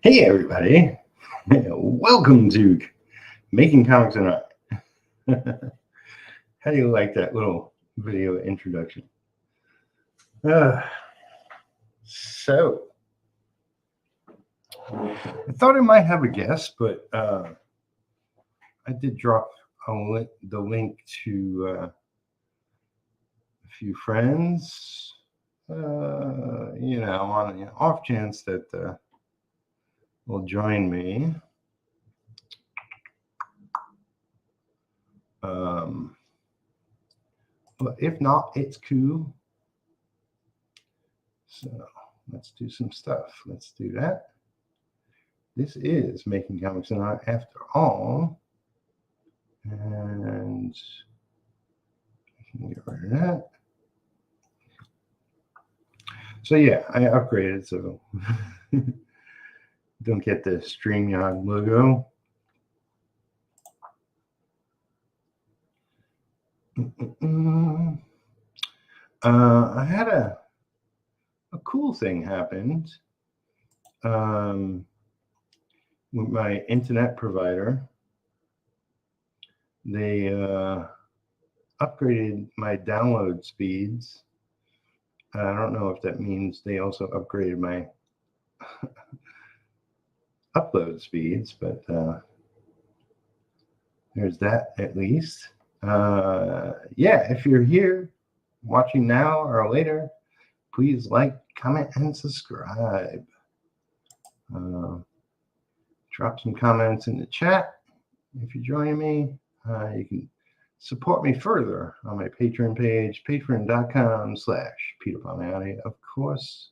Hey everybody, welcome to Making Comics and Art. How do you like that little video introduction? So, I thought I might have a guest, but I did drop the link to a few friends, on the off chance that will join me. But if not, it's cool. So let's do some stuff. Let's do that. This is Making Comics and Art after all. And I can get rid of that. So yeah, I upgraded, so don't get the StreamYard logo. I had a cool thing happened with my internet provider. They upgraded my download speeds. I don't know if that means they also upgraded my upload speeds, but there's that at least. Yeah, if you're here watching now or later, please like, comment, and subscribe. Drop some comments in the chat if you're joining me. You can support me further on my Patreon page, patreon.com/Peter Palmiotti, of course.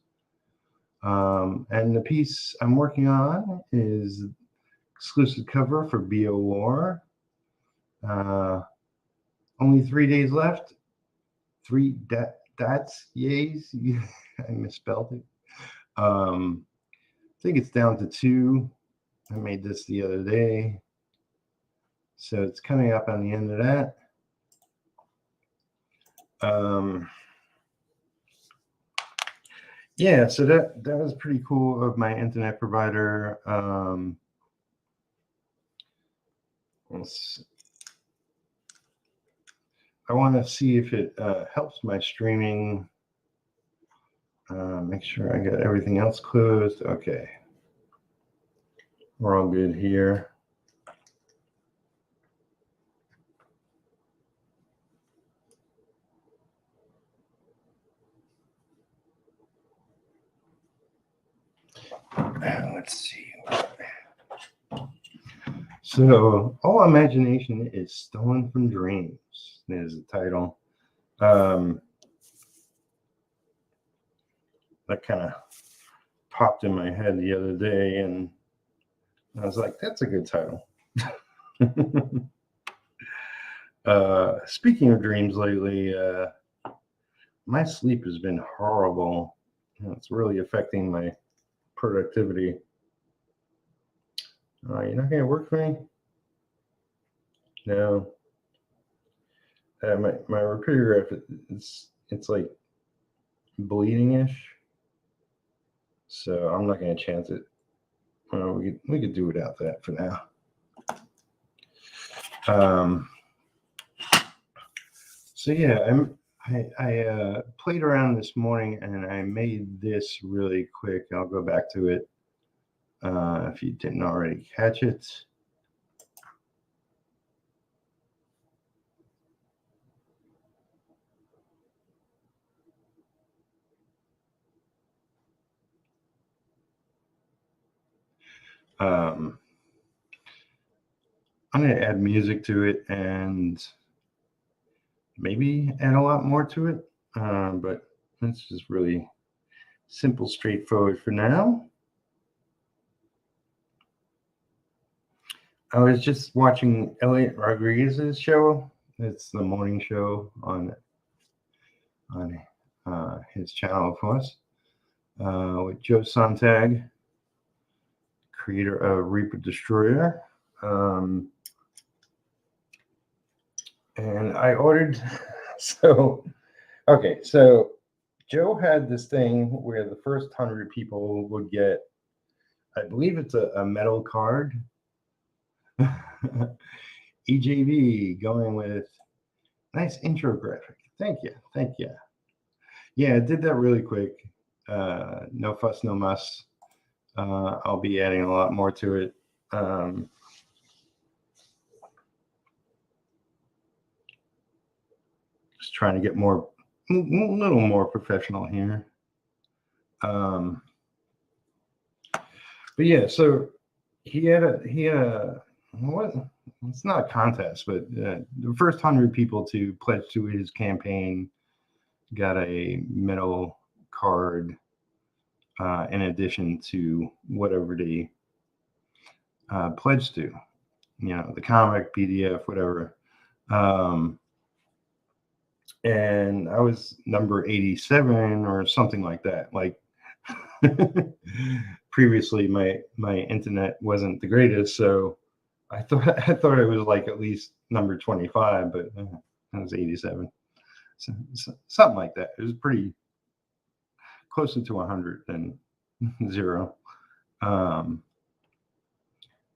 And the piece I'm working on is exclusive cover for BEOWAR. Only 3 days left. That's yays. I misspelled it. I think it's down to 2. I made this the other day. So it's coming up on the end of that. Yeah, so that was pretty cool of my internet provider. I want to see if it helps my streaming. Make sure I got everything else closed. Okay. We're all good here. Let's see. So, all imagination is stolen from dreams. There's the title. That kind of popped in my head the other day, and I was like, that's a good title. Speaking of dreams lately, my sleep has been horrible. It's really affecting my productivity. You're not going to work for me? No. My repeater, it's like bleeding-ish. So I'm not going to chance it. We could do without that for now. So yeah, I played around this morning and I made this really quick. I'll go back to it if you didn't already catch it. I'm going to add music to it and maybe add a lot more to it, but it's just really simple, straightforward for now. I was just watching Elliot Rodriguez's show. It's the morning show on his channel, of course, with Joe Sonntag, creator of Reaper Destroyer. And I ordered, so Joe had this thing where the first 100 people would get I believe it's a metal card. EJV going with nice intro graphic. Thank you. Thank you. Yeah, I did that really quick. No fuss, no muss. I'll be adding a lot more to it. Just trying to get a little more professional here. But yeah, so he had a what? It's not a contest, but the first 100 people to pledge to his campaign got a metal card in addition to whatever they pledged to, you know, the comic, PDF, whatever. And I was number 87 or something like that. Like previously, my internet wasn't the greatest, so I thought it was like at least number 25, but I was 87. So, something like that. It was pretty closer to 100 than 0.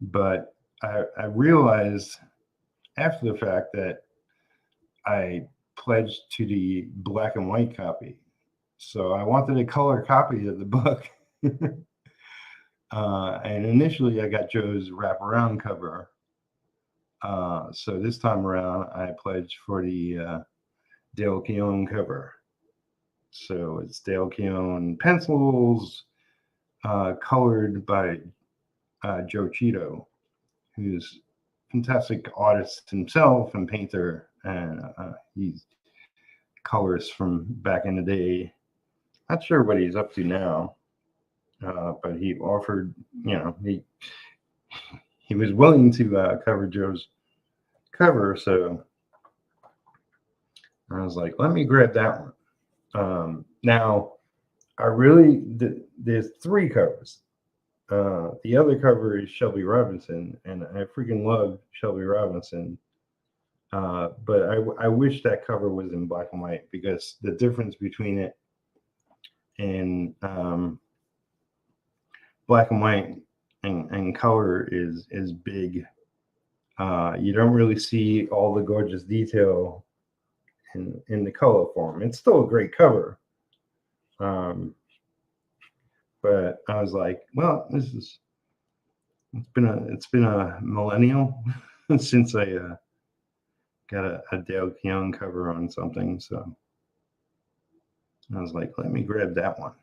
But I realized after the fact that I pledged to the black and white copy. So I wanted a color copy of the book. And initially I got Joe's wraparound cover. So this time around I pledged for the Dale Keown cover. So it's Dale Keown pencils, colored by Joe Cheeto, who's a fantastic artist himself and painter, and he's colorist from back in the day. Not sure what he's up to now, but he offered, you know, he was willing to cover Joe's cover, so I was like, let me grab that one. Now, there's 3 covers. The other cover is Shelby Robinson, and I freaking love Shelby Robinson. But I wish that cover was in black and white, because the difference between it and black and white and color is big. You don't really see all the gorgeous detail in the color form. It's still a great cover. But I was like, well, it's been a millennial since I got a Dale Keown cover on something, so I was like, let me grab that one.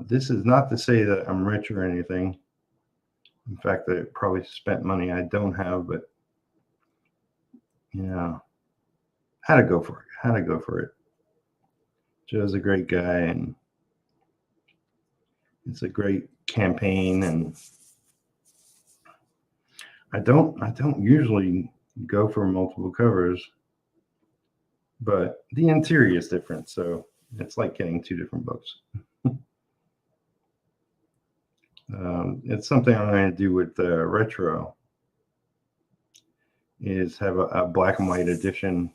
This is not to say that I'm rich or anything. In fact, I probably spent money I don't have, but you know, had to go for it. Joe's a great guy, and it's a great campaign, and I don't usually go for multiple covers, but the interior is different, so it's like getting 2 different books. It's something I'm going to do with the retro, is have a black and white edition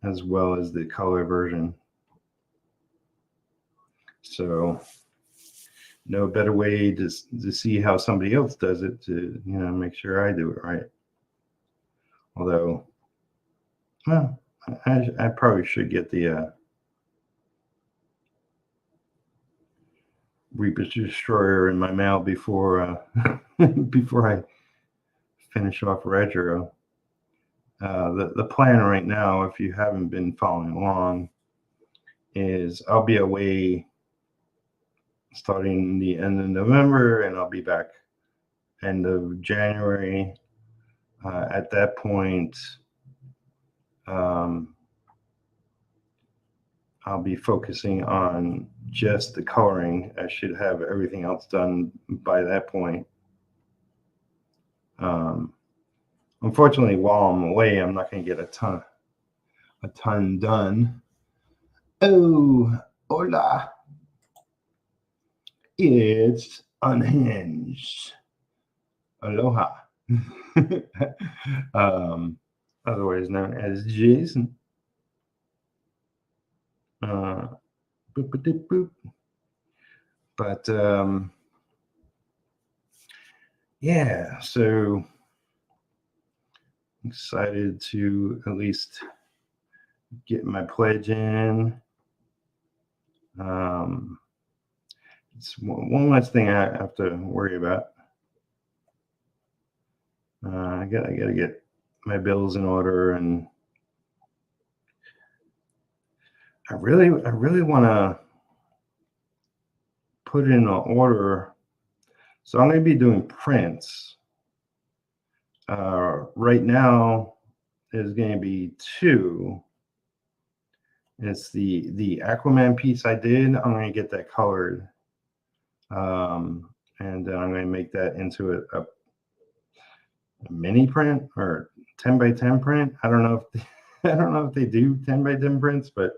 as well as the color version. So no better way to see how somebody else does it, to, you know, make sure I do it right. Although, well, I probably should get the Reaper's Destroyer in my mail before before I finish off retro. The plan right now, if you haven't been following along, is I'll be away starting the end of November, and I'll be back end of January. At that point, I'll be focusing on just the coloring. I should have everything else done by that point. Unfortunately, while I'm away, I'm not going to get a ton done. Oh, hola. It's Unhinged. Aloha. Otherwise known as Jason. Boop. But yeah, so excited to at least get my pledge in. It's one less thing I have to worry about. I gotta get my bills in order, and I really want to put in an order. So I'm going to be doing prints. Right now, there's going to be 2. It's the Aquaman piece I did. I'm going to get that colored, and then I'm going to make that into a mini print or 10 by 10 print. I don't know if I don't know if they do 10 by 10 prints, but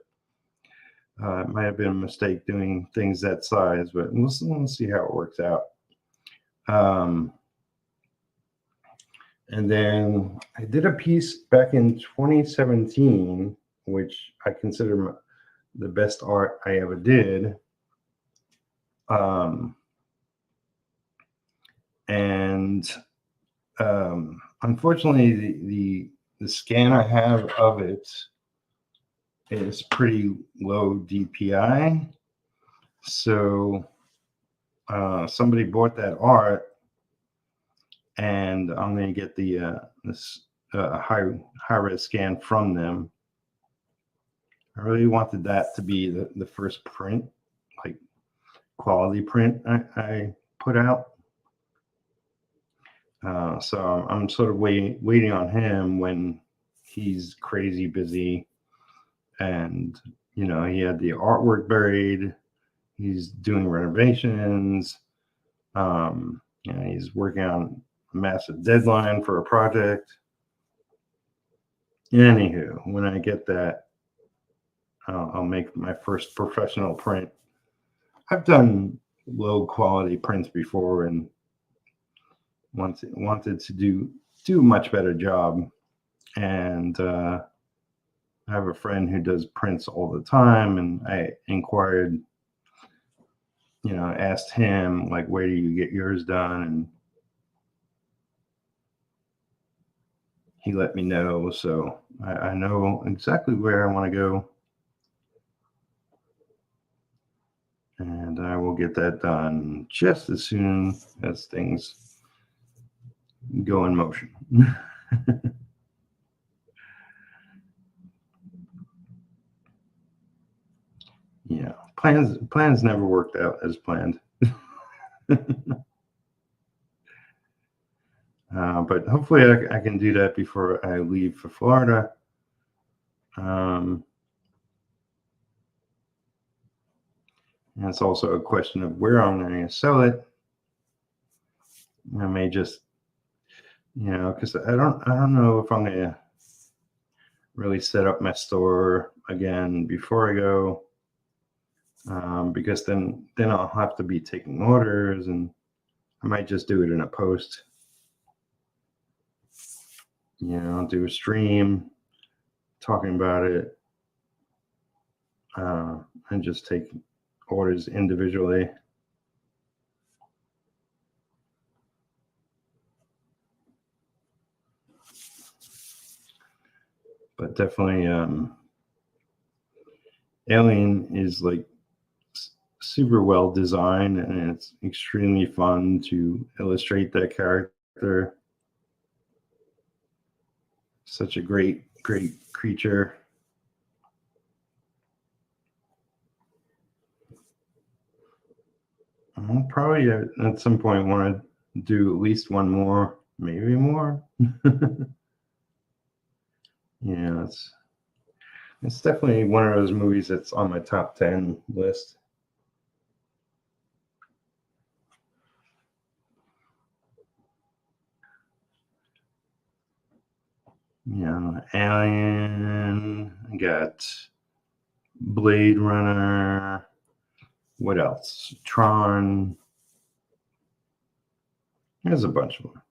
it might have been a mistake doing things that size. But we'll see how it works out. And then I did a piece back in 2017, which I consider the best art I ever did. Unfortunately, the scan I have of it is pretty low DPI. So somebody bought that art, and I'm going to get the this high-res scan from them. I really wanted that to be the first print, like quality print I put out. So I'm sort of waiting on him when he's crazy busy, and you know, he had the artwork buried. He's doing renovations. You know, he's working on a massive deadline for a project. Anywho, when I get that, I'll make my first professional print. I've done low quality prints before, and wanted to do a much better job. And I have a friend who does prints all the time, and I inquired, you know, asked him, like, where do you get yours done? And he let me know, so I know exactly where I want to go, and I will get that done just as soon as things go in motion. Yeah, plans never worked out as planned. But hopefully I can do that before I leave for Florida. And it's also a question of where I'm going to sell it. I may just, you know, because I don't know if I'm going to really set up my store again before I go, because then I'll have to be taking orders, and I might just do it in a post. You know, I'll do a stream talking about it, and just take orders individually. But definitely, Alien is like super well designed, and it's extremely fun to illustrate that character. Such a great creature. I'll probably at some point want to do at least one more, maybe more. Yeah, it's definitely one of those movies that's on my top 10 list. Yeah, Alien. I got Blade Runner. What else? Tron. There's a bunch of them.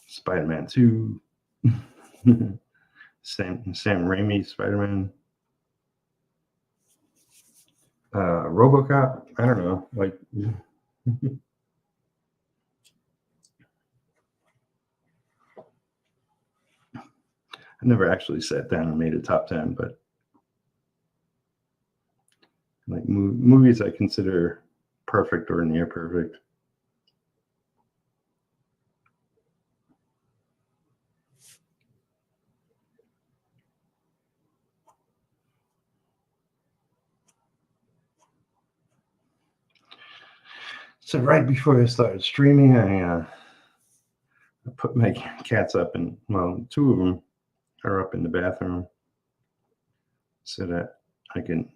Spider-Man 2. Sam Raimi Spider-Man. RoboCop. I don't know. Like, I never actually sat down and made a top 10, but like movies I consider perfect or near perfect. So right before I started streaming, I put my cats up, and well, 2 of them are up in the bathroom so that I can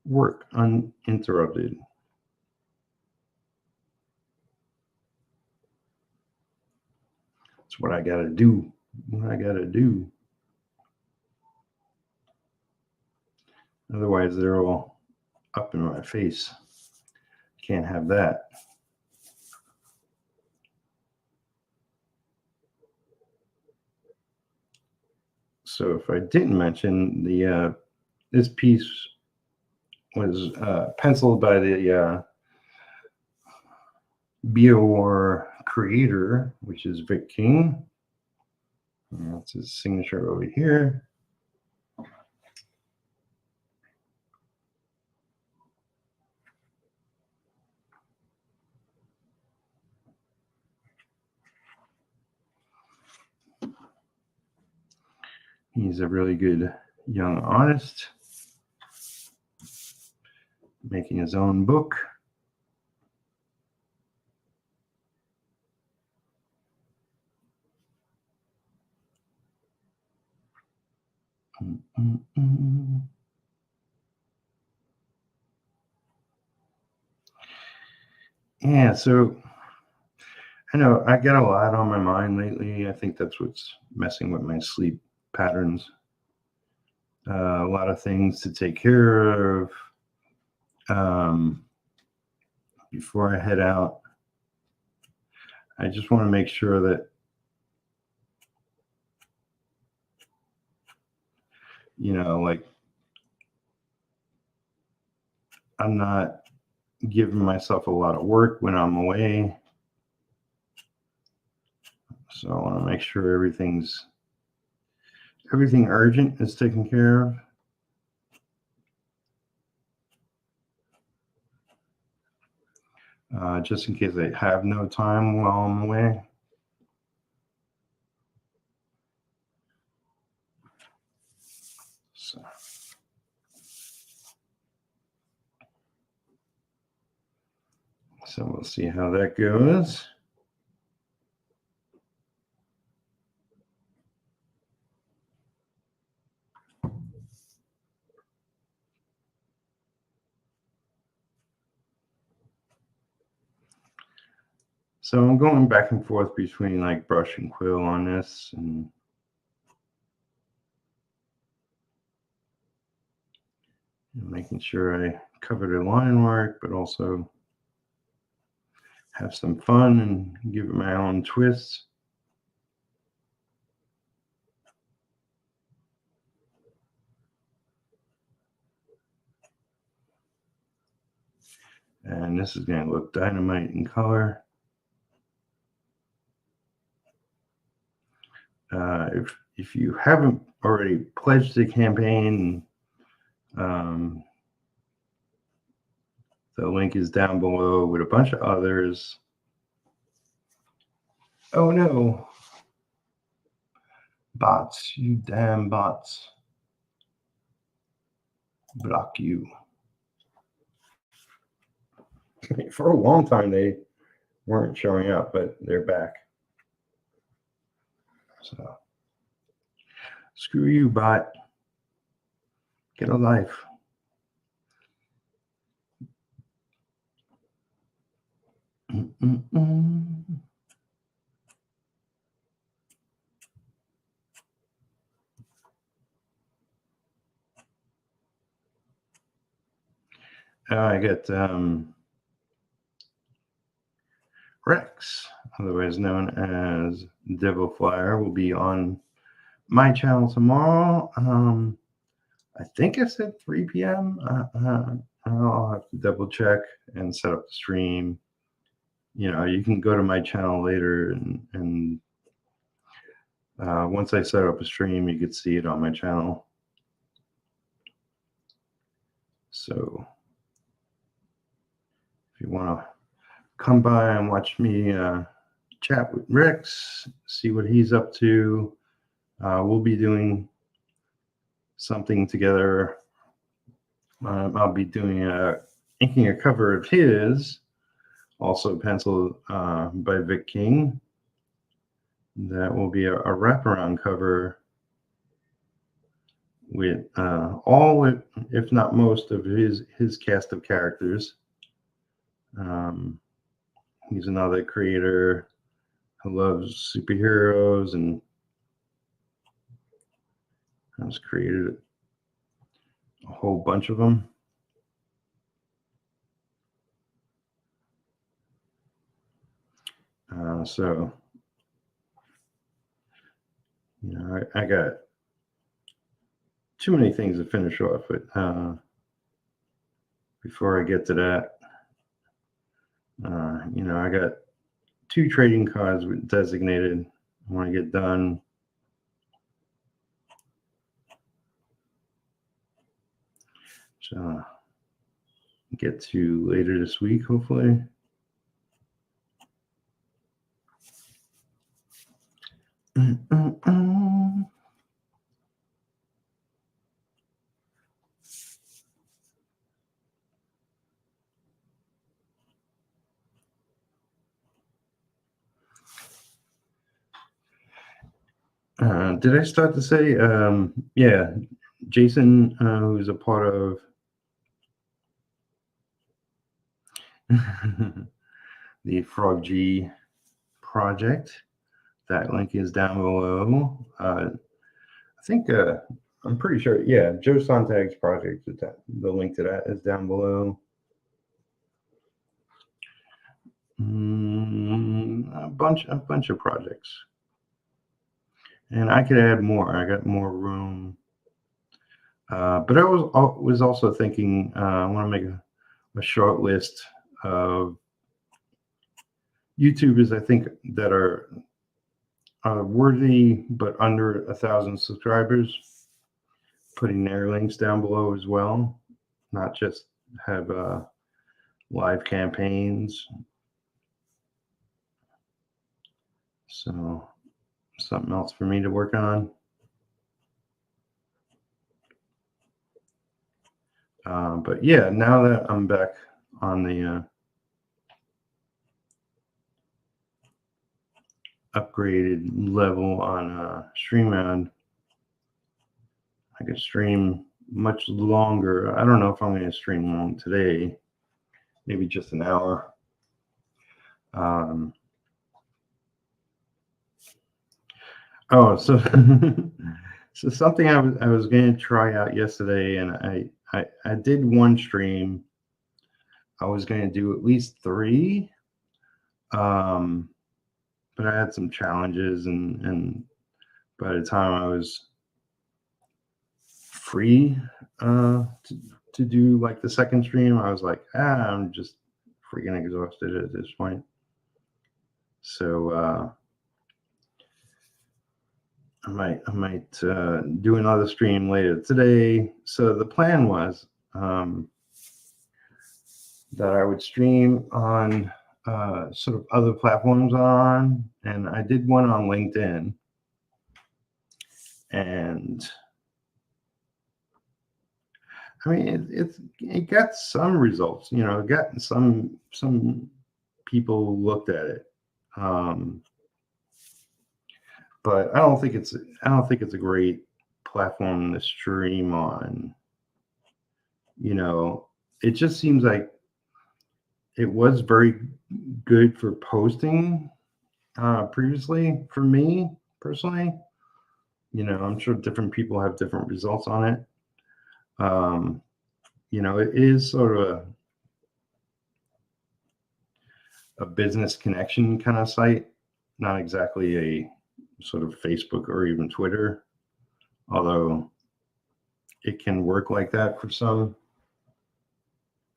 work uninterrupted. That's what I gotta do. What I gotta do. Otherwise, they're all up in my face. Can't have that. So if I didn't mention the this piece was penciled by the BEOWAR creator, which is Vic King. That's his signature over here. He's a really good young artist, making his own book. Yeah, so I know I got a lot on my mind lately. I think that's what's messing with my sleep patterns. A lot of things to take care of before I head out. I just want to make sure that, you know, like I'm not giving myself a lot of work when I'm away. So I want to make sure everything urgent is taken care of. Just in case I have no time while I'm away. So we'll see how that goes. So I'm going back and forth between like brush and quill on this, and making sure I cover the line work, but also have some fun and give it my own twists. And this is going to look dynamite in color. If you haven't already pledged the campaign, the link is down below with a bunch of others. Oh no. Bots, you damn bots. Block you. For a long time, they weren't showing up, but they're back. So, screw you, bot. Get a life. I got Rex, otherwise known as Devil Flyer, will be on my channel tomorrow. I think I said 3 p.m. I'll have to double check and set up the stream. You know, you can go to my channel later, and once I set up a stream, you could see it on my channel. So if you want to come by and watch me chat with Rex, see what he's up to, we'll be doing something together. I'll be doing inking a cover of his, also penciled by Vic King. That will be a wraparound cover with all, if not most, of his cast of characters. He's another creator who loves superheroes and has created a whole bunch of them. So, you know, I got too many things to finish off with. Before I get to that, you know, I got 2 trading cards designated. I want to get done. So, get to later this week, hopefully. Did I start to say, yeah, Jason, who's a part of the Frog G project, that link is down below. I think, I'm pretty sure, yeah, Joe Sonntag's project, the link to that is down below. A bunch of projects. And I could add more. I got more room. But I was also thinking, I want to make a short list of YouTubers I think that are worthy but under 1,000 subscribers, putting their links down below as well, not just have live campaigns. So something else for me to work on. But yeah, now that I'm back on the upgraded level on StreamYard, I could stream much longer. I don't know if I'm going to stream long today, maybe just an hour. Oh, so so something I was going to try out yesterday, and I did one stream. I was going to do at least 3, but I had some challenges, and by the time I was free to do like the second stream, I was like, I'm just freaking exhausted at this point. So I might do another stream later today. So the plan was that I would stream on sort of other platforms on, and I did one on LinkedIn, and I mean it got some results. You know, it got some people looked at it. But I don't think it's a great platform to stream on. You know, it just seems like it was very good for posting previously for me personally. You know, I'm sure different people have different results on it. You know, it is sort of a business connection kind of site, not exactly a sort of Facebook or even Twitter, although it can work like that for some.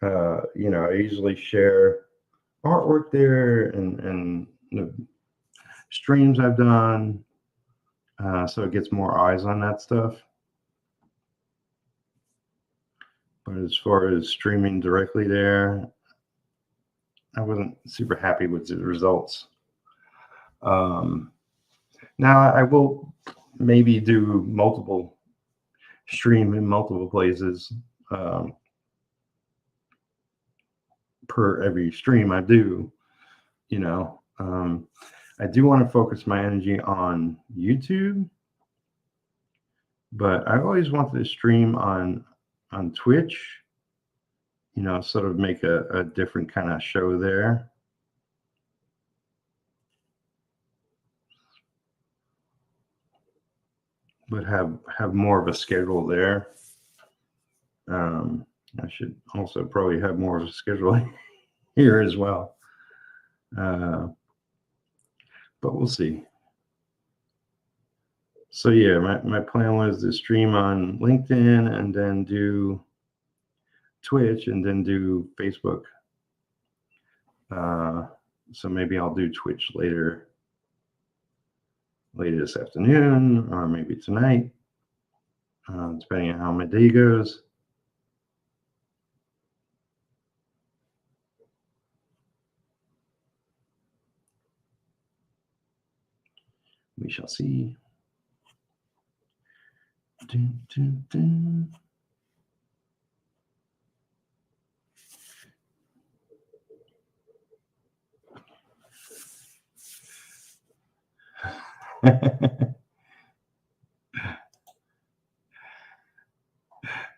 You know, I usually share artwork there and the streams I've done, so it gets more eyes on that stuff. But as far as streaming directly there, I wasn't super happy with the results. Now I will maybe do multiple stream in multiple places per every stream I do, you know. I do want to focus my energy on YouTube, but I always wanted to stream on Twitch, you know, sort of make a different kind of show there. But have more of a schedule there. I should also probably have more of a schedule here as well. But we'll see. So yeah, my plan was to stream on LinkedIn and then do Twitch and then do Facebook. So maybe I'll do Twitch later this afternoon or maybe tonight, depending on how my day goes. We shall see. Dun, dun, dun.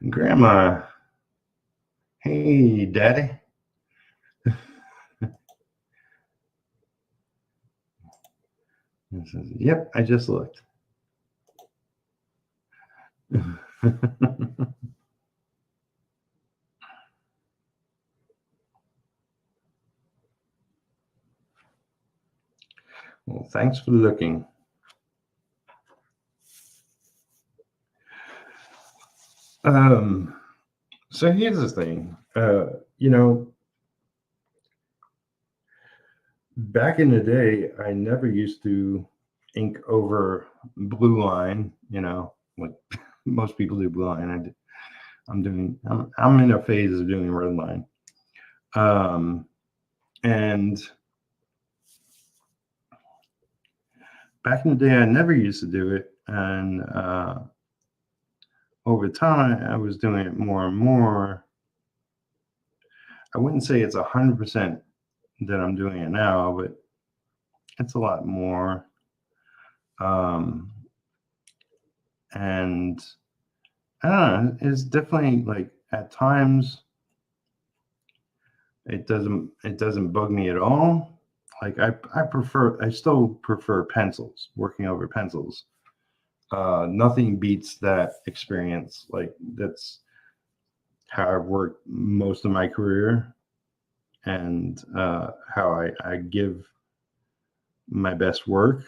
Grandma, hey, Daddy. Says, yep, I just looked. Well, thanks for looking. So here's the thing, you know, back in the day, I never used to ink over blue line, you know, like most people do blue line. I'm in a phase of doing red line. And back in the day, I never used to do it. And over time, I was doing it more and more. I wouldn't say it's 100% that I'm doing it now, but it's a lot more. And I don't know, it's definitely like at times it doesn't bug me at all. Like I still prefer pencils, working over pencils. Nothing beats that experience. Like that's how I've worked most of my career and how I give my best work.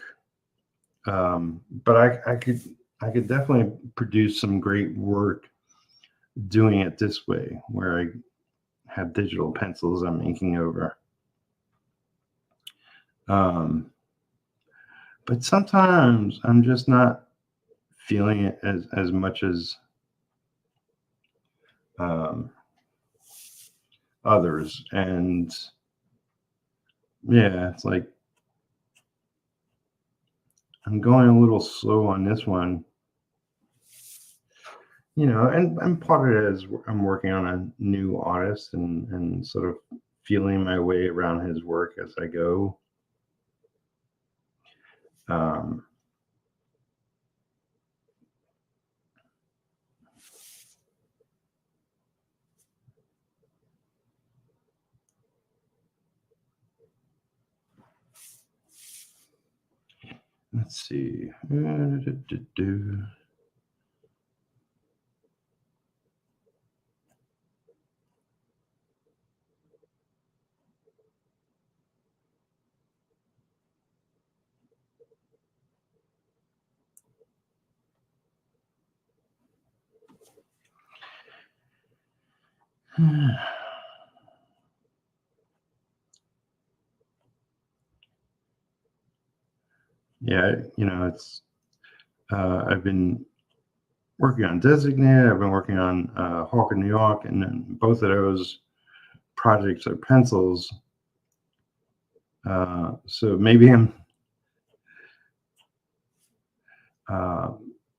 But I could definitely produce some great work doing it this way, where I have digital pencils I'm inking over. But sometimes I'm just not feeling it as much as others. And yeah, it's like I'm going a little slow on this one, you know, and part of it is I'm working on a new artist and sort of feeling my way around his work as I go. Let's see. Yeah, you know, it's I've been working on Designate. I've been working on Hawk in New York, and then both of those projects are pencils. So maybe I'm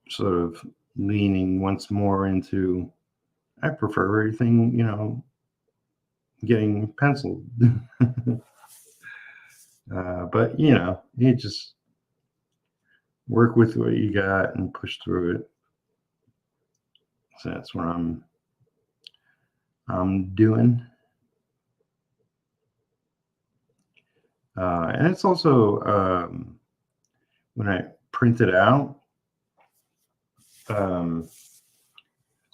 sort of leaning once more into, I prefer everything, you know, getting penciled. But, you know, you just work with what you got and push through it. So that's what I'm doing. And it's also when I print it out,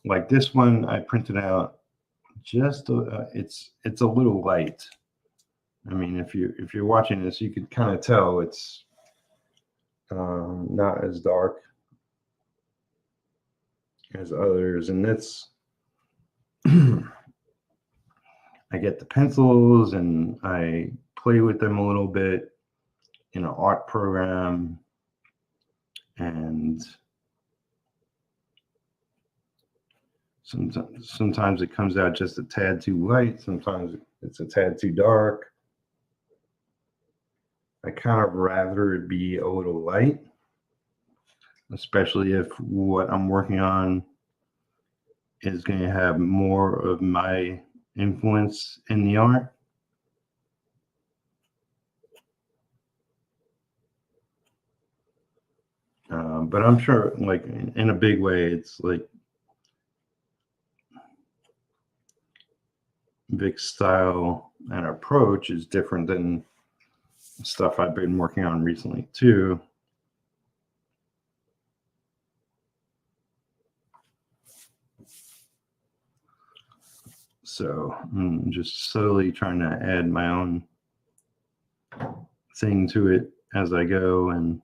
like this one, I printed out just it's a little light. I mean, if you're watching this, you could kind of tell it's not as dark as others, and that's I get the pencils and I play with them a little bit in an art program, and sometimes it comes out just a tad too light, sometimes it's a tad too dark. I kind of rather it be a little light, especially if what I'm working on is going to have more of my influence in the art. But I'm sure, like, in a big way, it's like Vic's style and approach is different than stuff I've been working on recently, too. So I'm just slowly trying to add my own thing to it as I go, and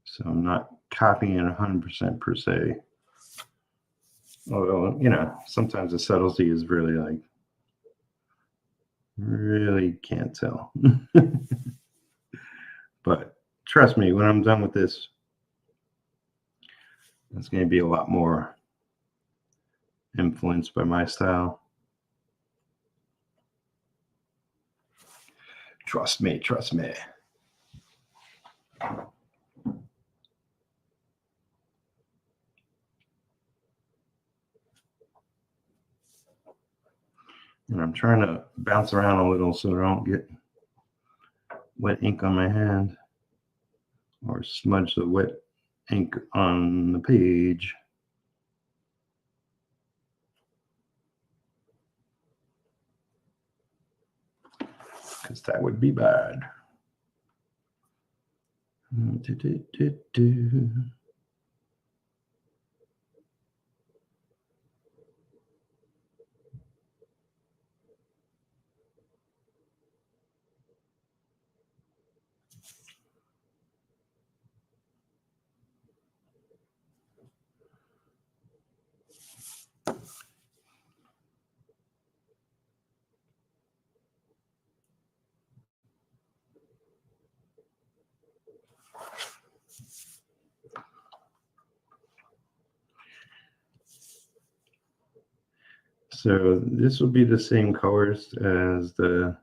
so I'm not copying it 100% per se. Although, you know, sometimes the subtlety is really like, really can't tell. But trust me, when I'm done with this, it's going to be a lot more influenced by my style. Trust me, trust me. And I'm trying to bounce around a little so I don't get wet ink on my hand or smudge the wet ink on the page. Because that would be bad. So this will be the same colors as the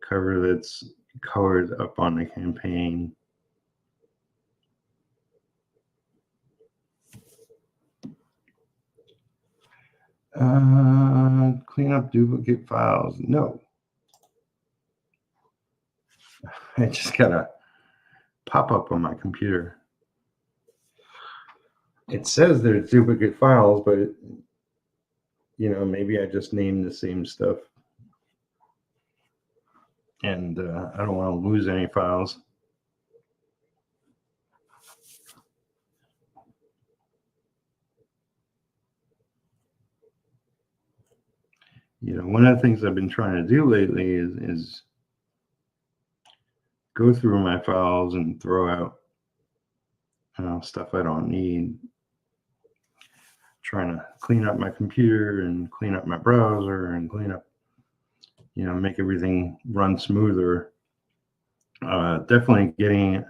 cover that's colored up on the campaign. Clean up duplicate files. No. I just got a pop-up on my computer. It says there's duplicate files, but you know, maybe I just named the same stuff. And I don't want to lose any files. You know, one of the things I've been trying to do lately is go through my files and throw out stuff I don't need. trying to clean up my computer and clean up my browser and clean up, make everything run smoother. Definitely getting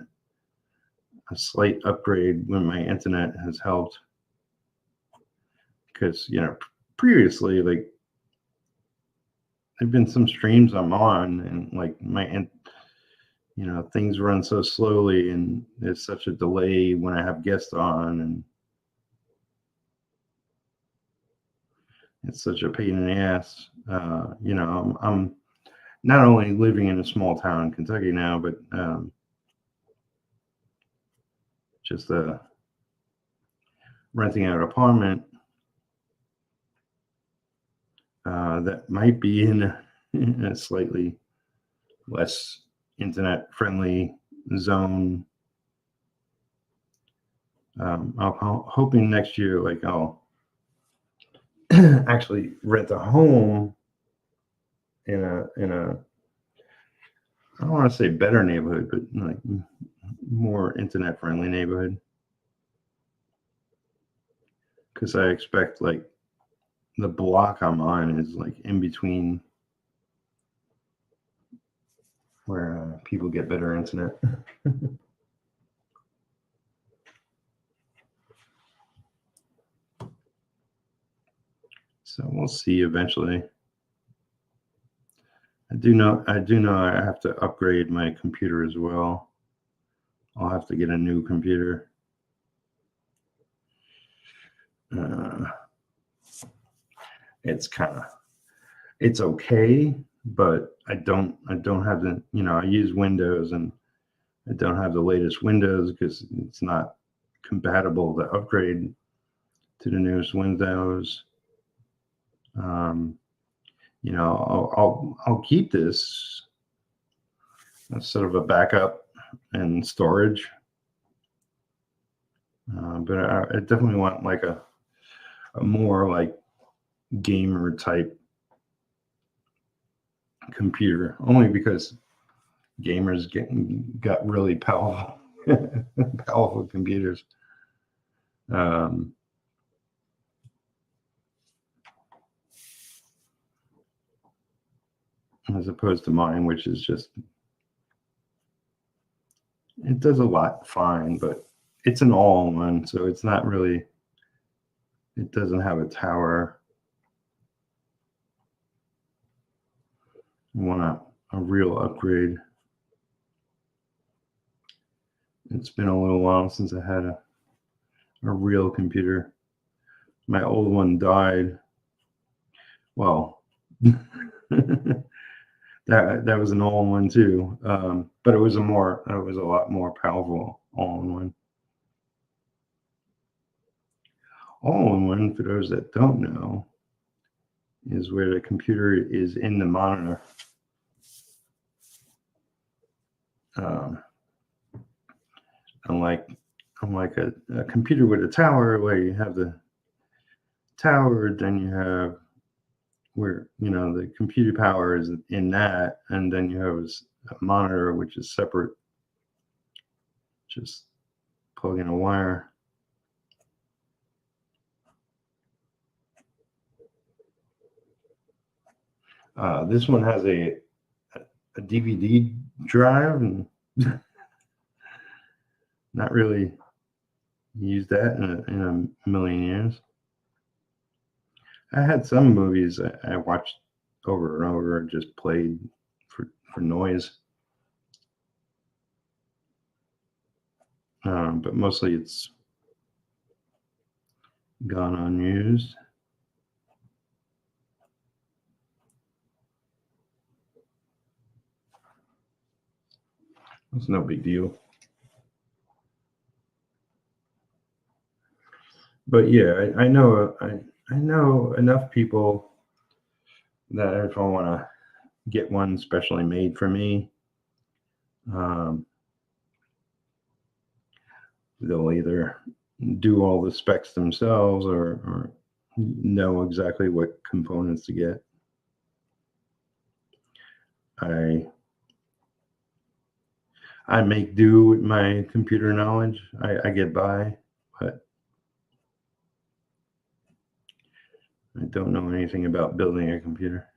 a slight upgrade when my internet has helped, because previously, like, there've been some streams I'm on and like things run so slowly and there's such a delay when I have guests on, and it's such a pain in the ass. I'm not only living in a small town in Kentucky now, but just renting out an apartment that might be in a slightly less internet friendly zone. I'm hoping next year, like, I'll actually rent a home in a I don't want to say better neighborhood, but like more internet friendly neighborhood, because I expect, like, the block I'm on is like in between where people get better internet. So we'll see eventually. I do know I have to upgrade my computer as well. I'll have to get a new computer. It's okay, but I don't have the, I use Windows and I don't have the latest Windows because it's not compatible to upgrade to the newest Windows. I'll keep this as sort of a backup and storage, but I definitely want like a more like gamer type computer, only because gamers got really powerful powerful computers. As opposed to mine, which is just, it does a lot fine, but it's an all-in-one, so it's not really, it doesn't have a tower. I want a real upgrade. It's been a little while since I had a real computer. My old one died. Well, that was an all-in-one too, but it was a lot more powerful all-in-one. All-in-one, for those that don't know, is where the computer is in the monitor. Unlike a computer with a tower, where you have the tower, then you have where the computer power is in that, and then you have a monitor which is separate. Just plug in a wire. This one has a DVD drive, and not really used that in a million years. I had some movies I watched over and over, just played for noise. But mostly it's gone unused. It's no big deal. But yeah, I know enough people that if I want to get one specially made for me, they'll either do all the specs themselves or know exactly what components to get. I make do with my computer knowledge. I get by, but I don't know anything about building a computer.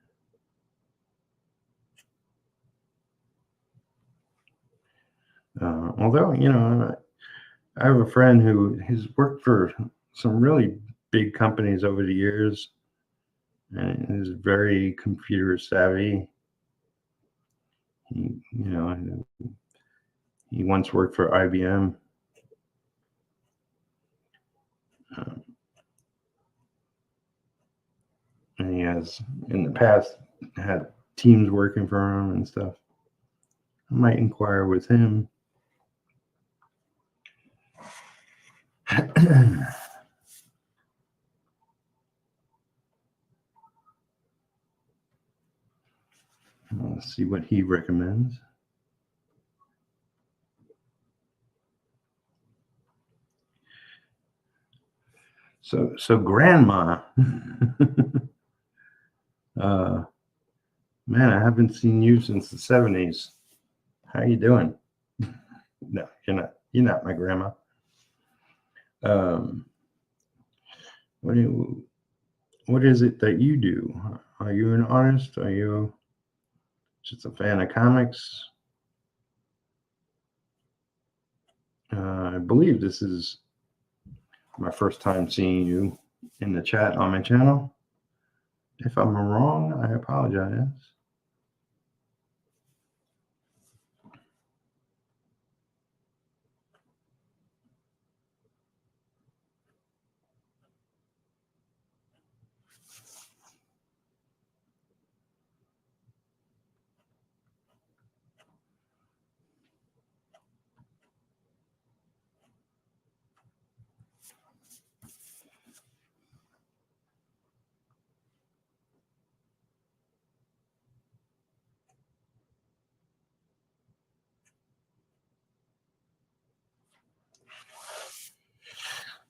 Although, you know, I have a friend who has worked for some really big companies over the years and is very computer savvy. He, you know, he once worked for IBM. And he has, in the past, had teams working for him and stuff. I might inquire with him. Let's see what he recommends. So grandma, man, I haven't seen you since the 70s. How you doing? No, you're not my grandma. What is it that you do? Are you an artist? Are you just a fan of comics? I believe this is my first time seeing you in the chat on my channel. If I'm wrong, I apologize.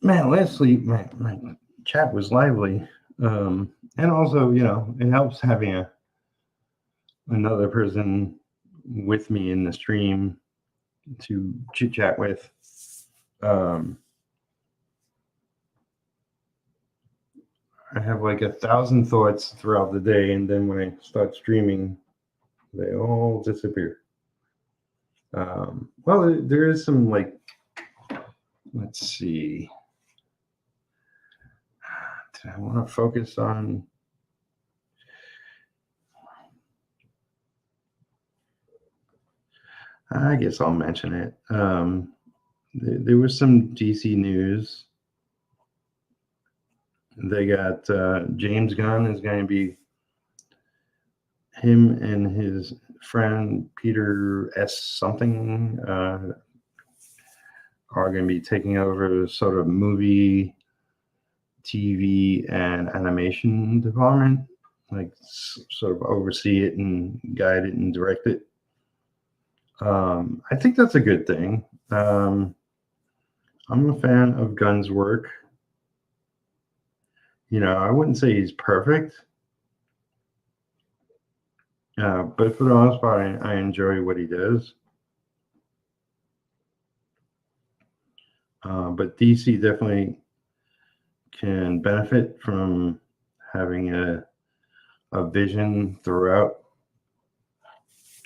Man, lastly, my chat was lively. And also, you know, it helps having another person with me in the stream to chit chat with. I have like 1,000 thoughts throughout the day, and then when I start streaming, they all disappear. Well, there is some, like, let's see. I want to focus on. I guess I'll mention it. There was some DC news. They got James Gunn is going to be, him and his friend Peter S. something are going to be taking over sort of movie, TV, and animation department, like sort of oversee it and guide it and direct it. I think that's a good thing. I'm a fan of Gunn's work. You know, I wouldn't say he's perfect, but for the most part, I enjoy what he does. But DC definitely can benefit from having a vision throughout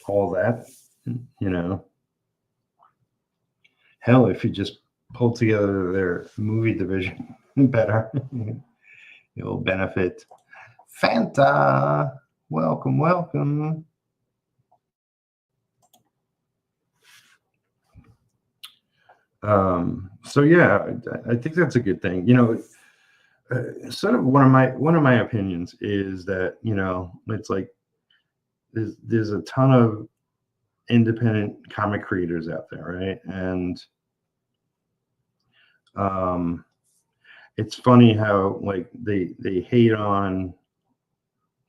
all that, you know. Hell, if you just pull together their movie division better, it will benefit. Fanta, welcome, welcome. So yeah, I think that's a good thing. You know, sort of one of my opinions is that, you know, it's like there's a ton of independent comic creators out there, right? And it's funny how, like, they hate on,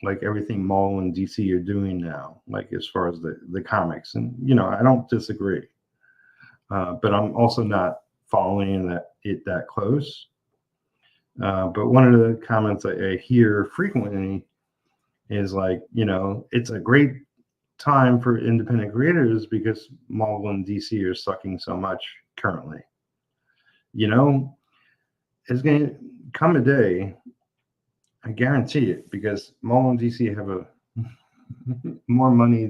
like, everything Marvel and DC are doing now, like, as far as the comics. And, you know, I don't disagree, but I'm also not following that close. But one of the comments I hear frequently is, like, you know, it's a great time for independent creators because Marvel and DC are sucking so much currently. You know, it's going to come a day, I guarantee it, because Mall and DC have a more money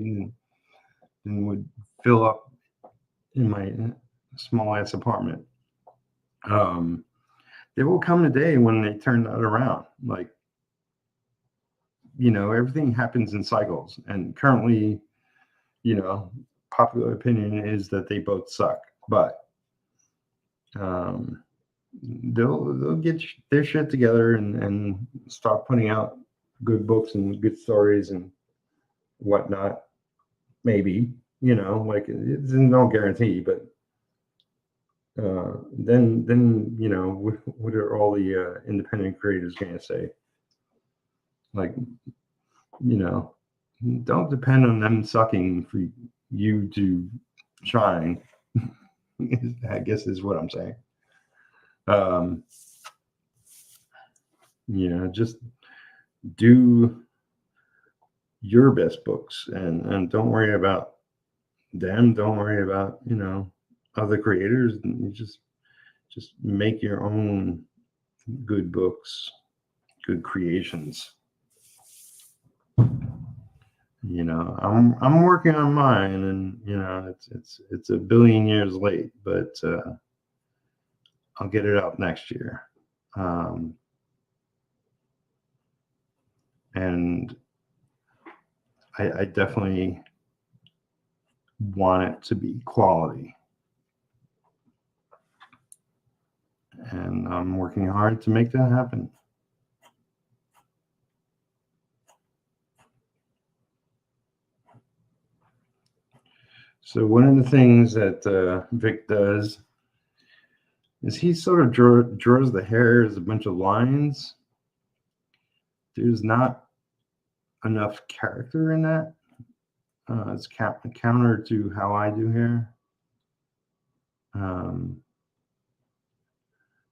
than would fill up in my small ass apartment. There will come a day when they turn that around. Like, you know, everything happens in cycles, and currently, you know, popular opinion is that they both suck, but they'll get their shit together and start putting out good books and good stories and whatnot. Maybe, you know, like, it's no guarantee, but then you know, what are all the independent creators going to say? Like, you know, don't depend on them sucking for you to shine. I guess is what I'm saying. You know, just do your best books and don't worry about them. Don't worry about, you know, other creators. You just make your own good books, good creations. You know, I'm working on mine, and you know, it's a billion years late, but I'll get it out next year. And I definitely want it to be quality. And I'm working hard to make that happen. So one of the things that Vic does is he sort of draws the hair as a bunch of lines. There's not enough character in that. It's counter to how I do hair.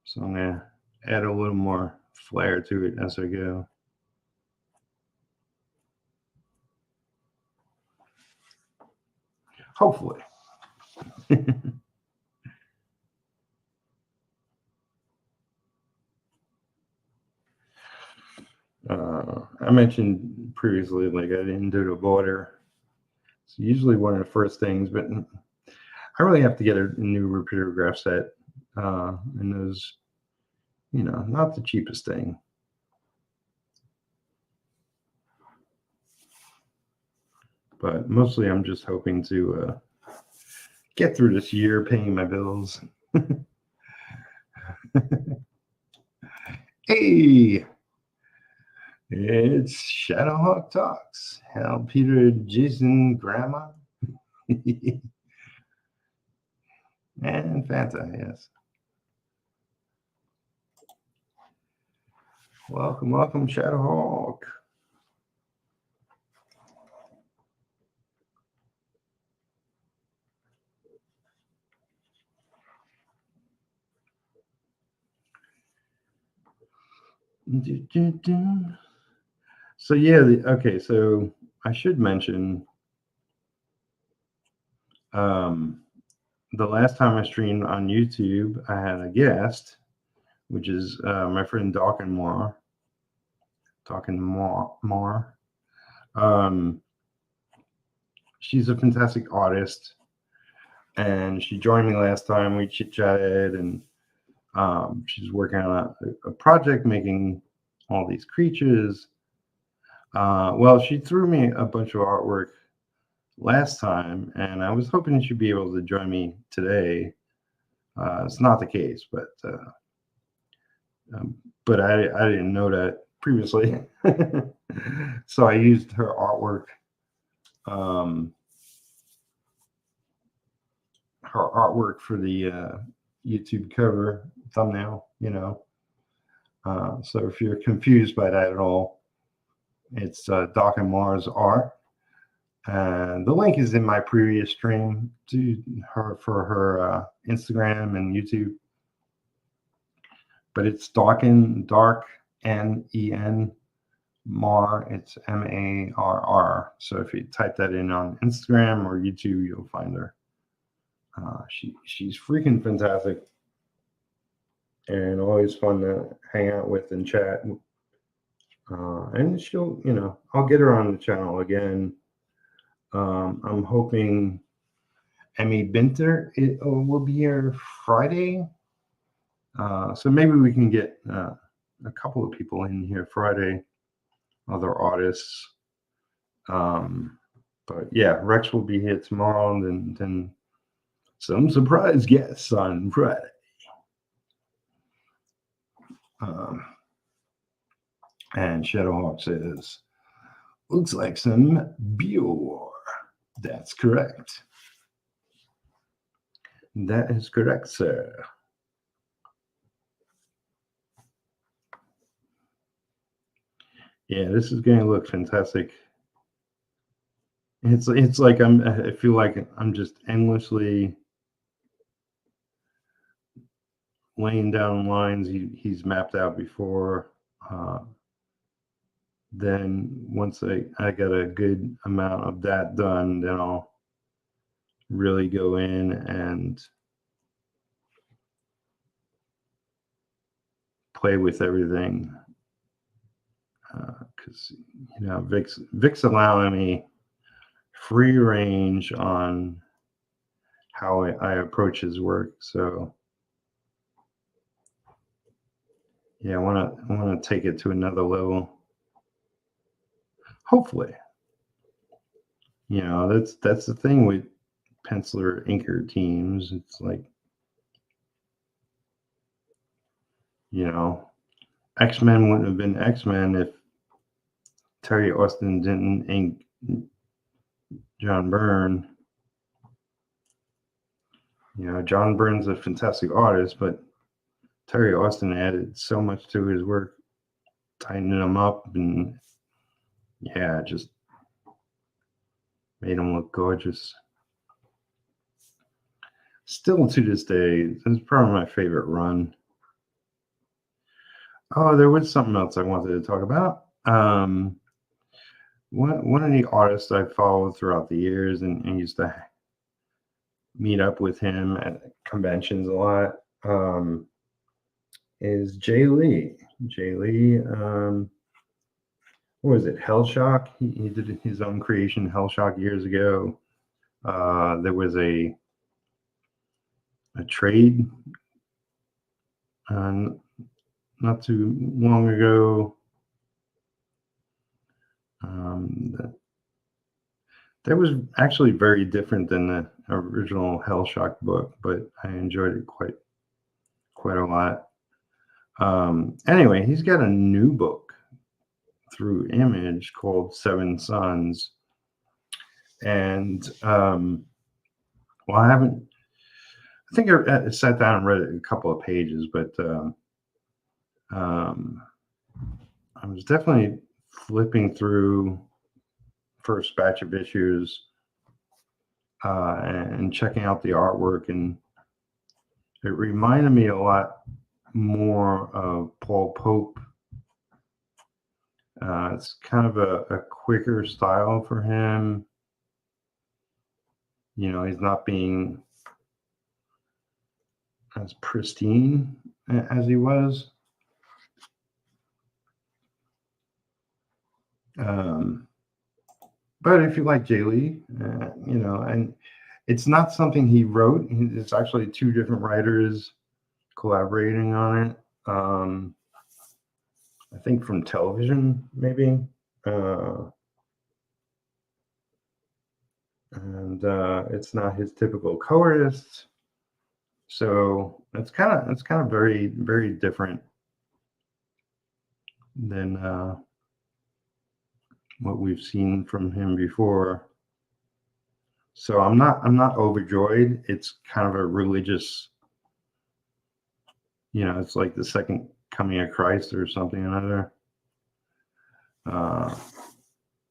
So I'm going to add a little more flair to it as I go. Hopefully. I mentioned previously, like, I didn't do the border. It's usually one of the first things, but I really have to get a new repeatograph set. And those, you know, not the cheapest thing. But mostly I'm just hoping to get through this year paying my bills. Hey, it's Shadowhawk Talks. Hal, Peter, Jason, Grandma, and Fanta, yes. Welcome, welcome, Shadowhawk. So yeah, okay, so I should mention the last time I streamed on YouTube, I had a guest, which is my friend Dawkin Moore. She's a fantastic artist, and she joined me last time. We chit-chatted, and she's working on a project making all these creatures. Well, she threw me a bunch of artwork last time, and I was hoping she'd be able to join me today. It's not the case, but I didn't know that previously. So I used her artwork, for the YouTube cover thumbnail, you know. So if you're confused by that at all, it's Doc and Mars art. And the link is in my previous stream to her for her Instagram and YouTube. But it's Dark N-E-N, Mar, it's M-A-R-R. So if you type that in on Instagram or YouTube, you'll find her. She's freaking fantastic, and always fun to hang out with and chat. And she'll, I'll get her on the channel again. I'm hoping Emmy Binter will be here Friday. So maybe we can get a couple of people in here Friday, other artists. But yeah, Rex will be here tomorrow, and then some surprise guests on Friday. And Shadowhawk says, looks like some BEOWAR. That's correct. That is correct, sir. Yeah, this is going to look fantastic. It's like I feel like I'm just endlessly laying down lines he's mapped out before. Then once I got a good amount of that done, then I'll really go in and play with everything. Because Vic's allowing me free range on how I approach his work. So yeah, I want to take it to another level. Hopefully, that's the thing with penciler inker teams. It's like, X-Men wouldn't have been X-Men if Terry Austin didn't ink John Byrne. John Byrne's a fantastic artist, but Terry Austin added so much to his work, tightening him up, and yeah, just made him look gorgeous. Still to this day, this is probably my favorite run. Oh, there was something else I wanted to talk about. One of the artists I followed throughout the years and used to meet up with him at conventions a lot is Jay Lee. Jay Lee, what was it, Hellshock? He did his own creation, Hellshock, years ago. There was a trade not too long ago. That was actually very different than the original Hellshock book, but I enjoyed it quite a lot. Anyway, he's got a new book through Image called Seven Sons, and well, I think I sat down and read it a couple of pages, but I was definitely flipping through first batch of issues and checking out the artwork, and it reminded me a lot more of Paul Pope. It's kind of a quicker style for him. He's not being as pristine as he was. But if you like Jay Lee, and it's not something he wrote. It's actually two different writers collaborating on it. I think from television, maybe. And it's not his typical colorist. So it's kind of very, very different than what we've seen from him before. So I'm not overjoyed. It's kind of a religious, it's like the second coming of Christ or something or another.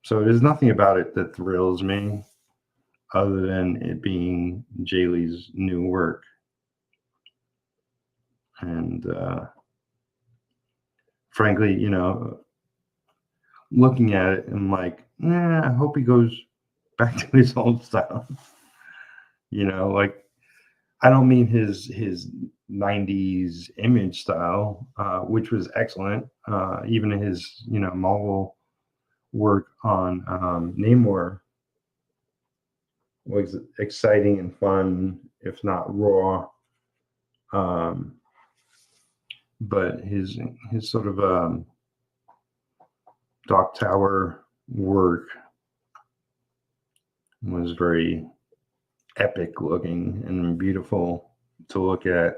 So there's nothing about it that thrills me other than it being Jay Lee's new work. And frankly, looking at it, I'm like, I hope he goes back to his old style. Like I don't mean his 90s image style, which was excellent. Even his, Marvel work on Namor was exciting and fun, if not raw. But his sort of Dark Tower work was very epic looking and beautiful to look at.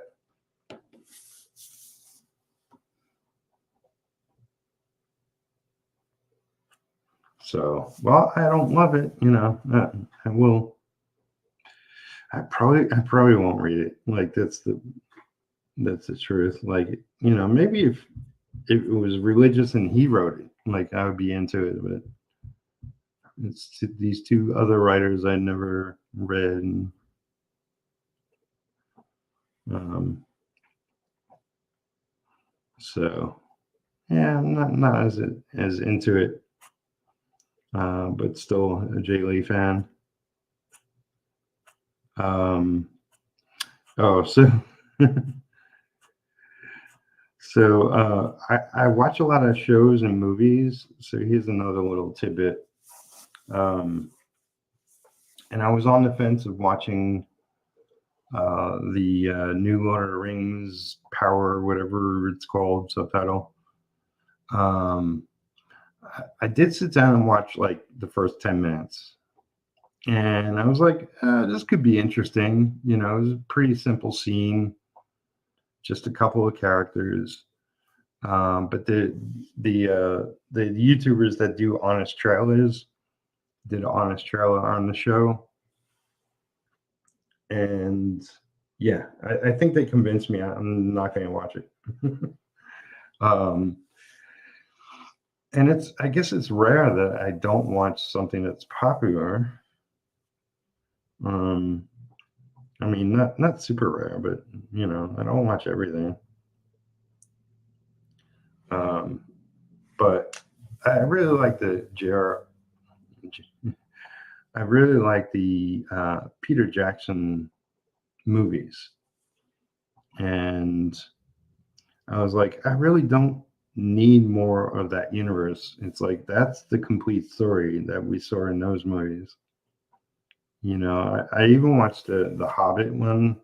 So, well, I don't love it, I will. I probably won't read it. Like that's the truth. Like, maybe if it was religious and he wrote it, like I would be into it, but it's these two other writers I never read, and so yeah, I'm not as into it, but still a Jay Lee fan. So I watch a lot of shows and movies. So here's another little tidbit. And I was on the fence of watching the new Lord of the Rings Power, whatever it's called, subtitle. I did sit down and watch like the first 10 minutes. And I was like, this could be interesting. It was a pretty simple scene, just a couple of characters. But the YouTubers that do honest trailers did an honest trailer on the show. And yeah, I think they convinced me. I'm not going to watch it. And I guess it's rare that I don't watch something that's popular. I mean, not super rare, but I don't watch everything. But I really like the I really like the Peter Jackson movies, and I was like, I really don't need more of that universe. It's like that's the complete story that we saw in those movies. I even watched the Hobbit one,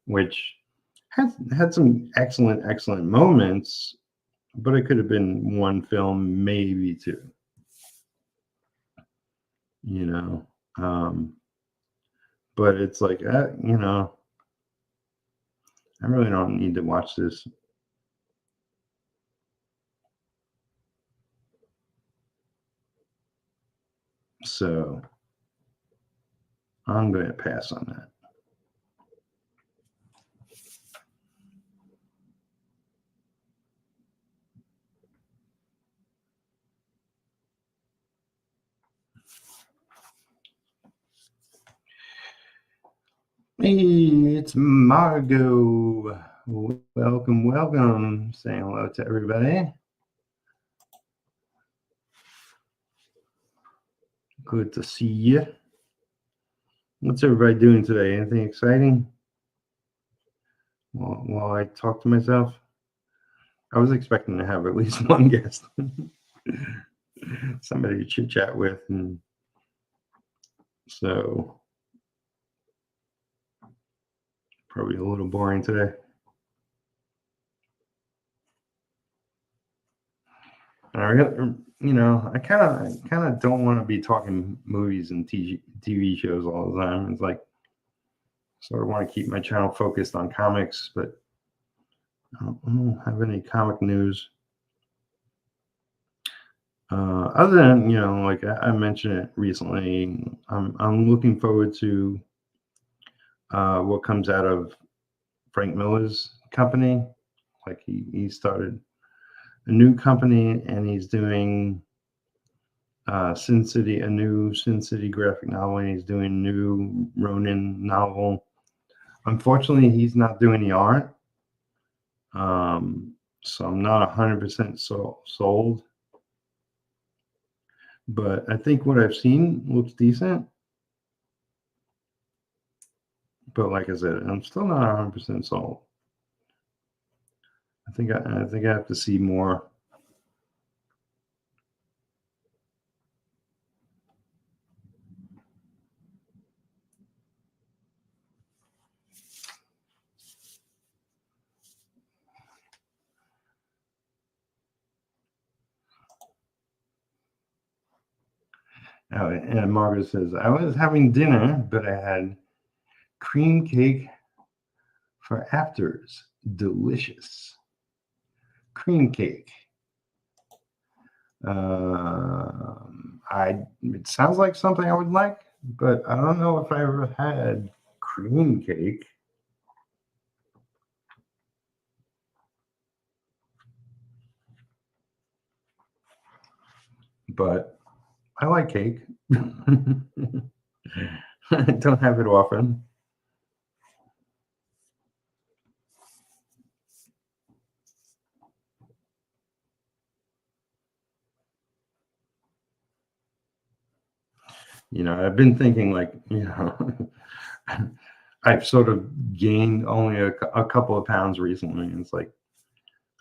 which had some excellent moments, but it could have been one film, maybe two. But it's like, I really don't need to watch this. So I'm going to pass on that. Hey, it's Margot. Welcome. Saying hello to everybody. Good to see you. What's everybody doing today? Anything exciting? While I talk to myself, I was expecting to have at least one guest, somebody to chit chat with, and so probably a little boring today. I kind of don't want to be talking movies and TV shows all the time. It's like, sort of want to keep my channel focused on comics, but I don't have any comic news. Other than, like I mentioned it recently, I'm looking forward to what comes out of Frank Miller's company. Like he started a new company, and he's doing Sin City, a new Sin City graphic novel, and he's doing a new Ronin novel. Unfortunately, he's not doing the art, so I'm not 100% sold. But I think what I've seen looks decent. But like I said, I'm still not 100% sold. I think I have to see more. Oh, and Margaret says, I was having dinner, but I had cream cake for afters. Delicious. Cream cake. It sounds like something I would like, but I don't know if I ever had cream cake. But I like cake. I don't have it often. You know, I've been thinking like, you know, I've sort of gained only a couple of pounds recently. And it's like,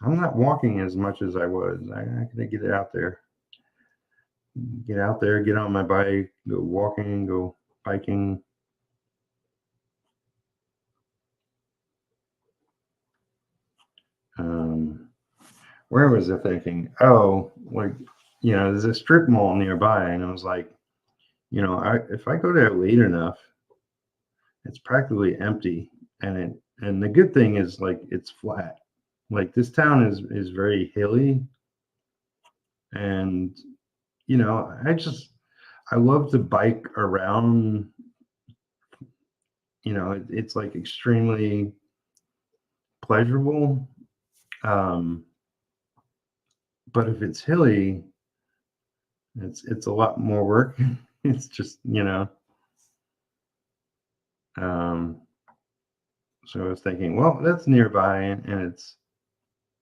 I'm not walking as much as I was. I gotta get out there. Get out there, get on my bike, go walking, go biking. Where was I thinking? Oh, like, you know, there's a strip mall nearby. And I was like, you know, if I go there late enough, it's practically empty. And the good thing is like it's flat. Like this town is very hilly, and you know, I love to bike around. You know, it's like extremely pleasurable. But if it's hilly, it's a lot more work. It's just, you know. So I was thinking, well, that's nearby, and it's,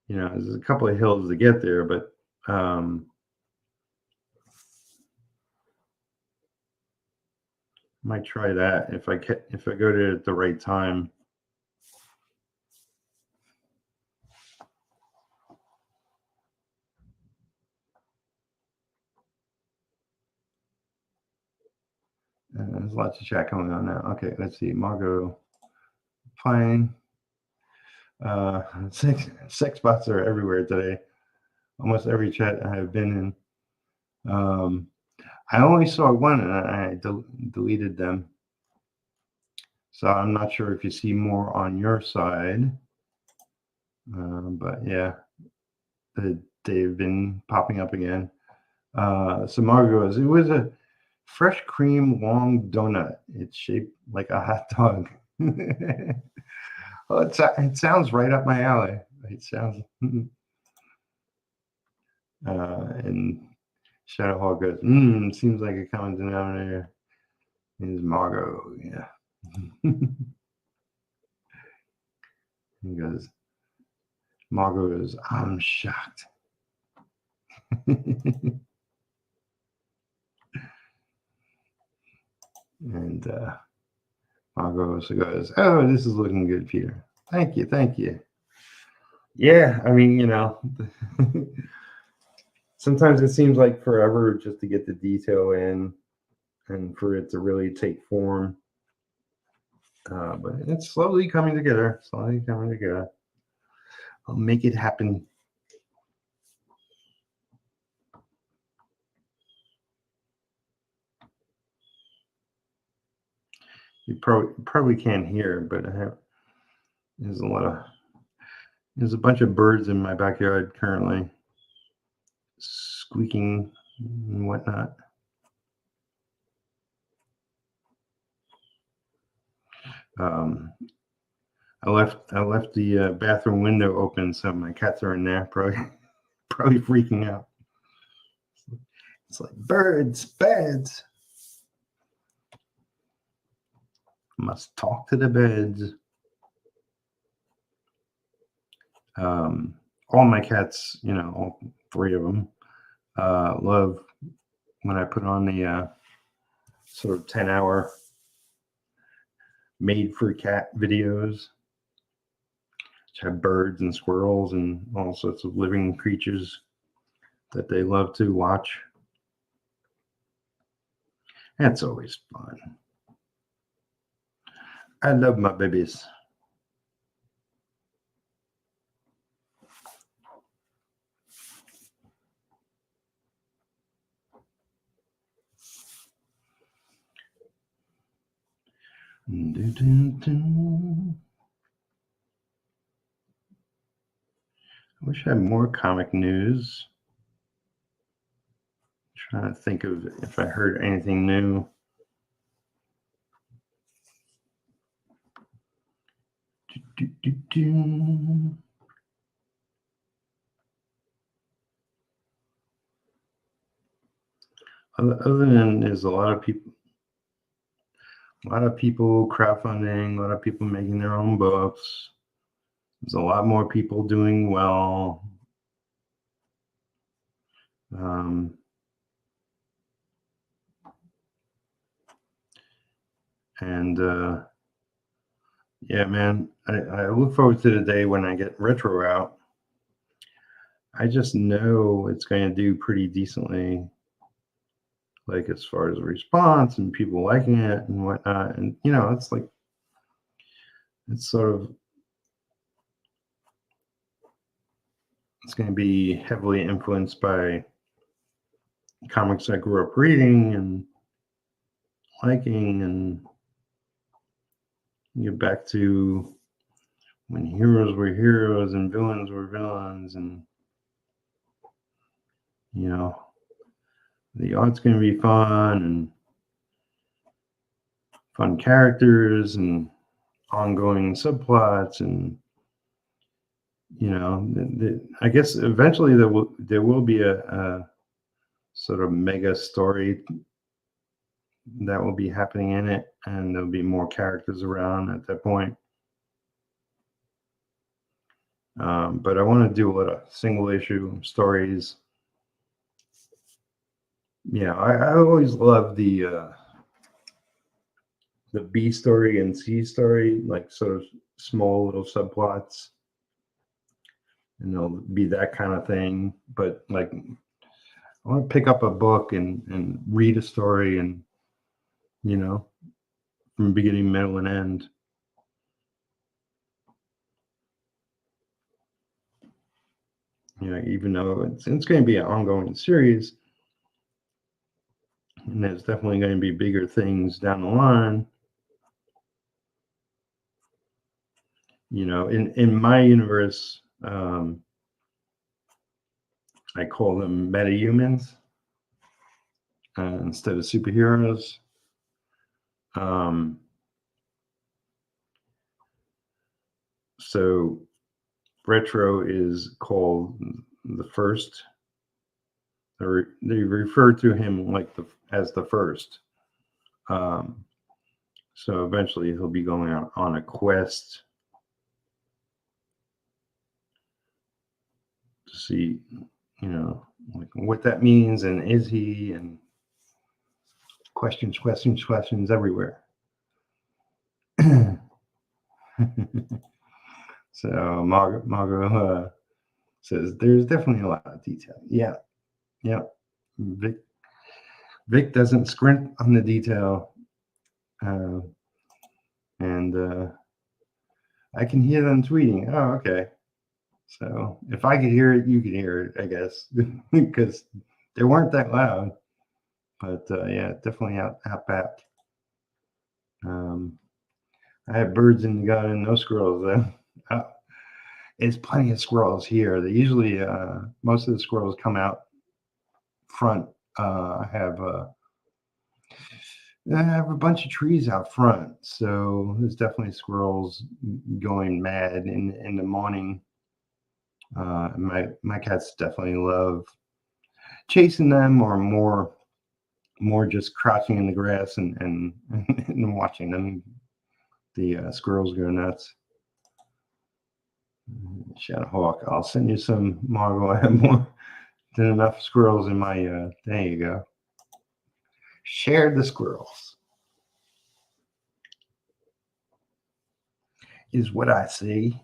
you know, there's a couple of hills to get there, but might try that if I go there at the right time. There's lots of chat going on now. Okay, let's see. Margot, fine. Sex bots are everywhere today. Almost every chat I have been in. I only saw one and I deleted them. So I'm not sure if you see more on your side. But yeah, they've been popping up again. So Margot goes, it was a fresh cream long donut. It's shaped like a hot dog. Well, it sounds right up my alley. It sounds. And Shadowhawk goes, seems like a common denominator is Margot. Yeah. He goes, Margot goes, I'm shocked. And Margot also goes, oh, this is looking good, Peter. Thank you. Thank you. Yeah, I mean, you know, sometimes it seems like forever just to get the detail in and for it to really take form. But it's slowly coming together. Slowly coming together. I'll make it happen. You probably can't hear, but there's a bunch of birds in my backyard currently, squeaking and whatnot. I left the bathroom window open, so my cats are in there, probably freaking out. It's like birds, beds. Must talk to the beds. All my cats, you know, all 3 of them, love when I put on the sort of 10-hour made for cat videos, which have birds and squirrels and all sorts of living creatures that they love to watch. That's always fun. I love my babies. I wish I had more comic news. I'm trying to think of if I heard anything new. Other than there's a lot of people crowdfunding, a lot of people making their own books. There's a lot more people doing well. Yeah, man, I look forward to the day when I get retro out. I just know it's going to do pretty decently, like as far as a response and people liking it and whatnot. And, you know, it's like, it's sort of, it's going to be heavily influenced by comics I grew up reading and liking, and get back to when heroes were heroes and villains were villains, and you know, the art's going to be fun and fun characters and ongoing subplots, and you know, I guess eventually there will be a sort of mega story that will be happening in it, and there'll be more characters around at that point. But I want to do a lot of single issue stories. Yeah, I always love the B story and C story, like sort of small little subplots, and they'll be that kind of thing. But like, I want to pick up a book and read a story, and you know, from beginning, middle, and end. You know, even though it's going to be an ongoing series, and there's definitely going to be bigger things down the line. You know, in my universe, I call them metahumans instead of superheroes. So Retro is called the first. They refer to him like as the first. So eventually he'll be going out on a quest to see, you know, like what that means, and is he, and questions everywhere. So Margot says there's definitely a lot of detail. Yeah. Vic doesn't scrint on the detail, and I can hear them tweeting. Oh, okay. So if I could hear it, you could hear it, I guess, because they weren't that loud. But yeah, definitely out back. I have birds in the garden, no squirrels though. There's plenty of squirrels here. They usually, most of the squirrels come out front. I have a bunch of trees out front, so there's definitely squirrels going mad in the morning. My cats definitely love chasing them, or more just crouching in the grass and watching them. The squirrels go nuts. Shadowhawk, I'll send you some, Margot. I have more than enough squirrels in my there you go. Share the squirrels. is what I see.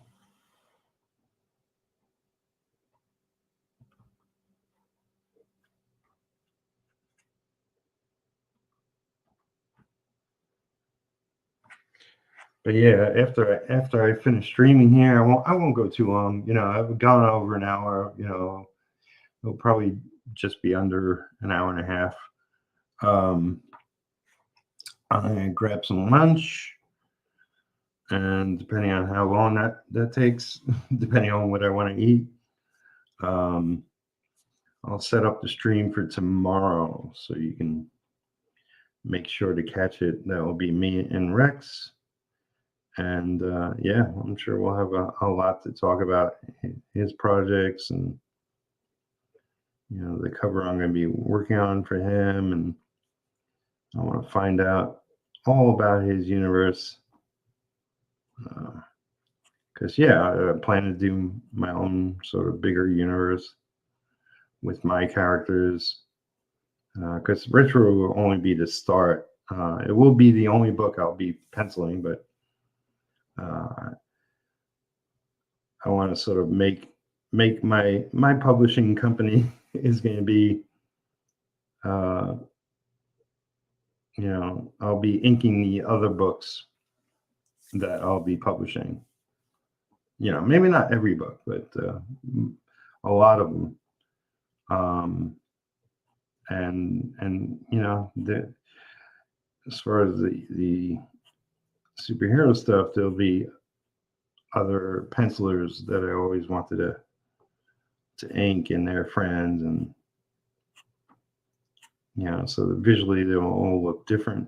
But yeah, after I finish streaming here, I won't go too long. You know, I've gone over an hour. You know, it'll probably just be under an hour and a half. I'm gonna grab some lunch, and depending on how long that takes, depending on what I want to eat, I'll set up the stream for tomorrow, so you can make sure to catch it. That will be me and Rex. And yeah, I'm sure we'll have a lot to talk about his projects and, you know, the cover I'm going to be working on for him. And I want to find out all about his universe. Because, yeah, I plan to do my own sort of bigger universe with my characters. Because Retro will only be the start. It will be the only book I'll be penciling, but I want to sort of make my publishing company is going to be, you know, I'll be inking the other books that I'll be publishing. You know, maybe not every book, but a lot of them. And you know, as far as the superhero stuff, there'll be other pencilers that I always wanted to ink, and their friends, and you know, so visually they will all look different.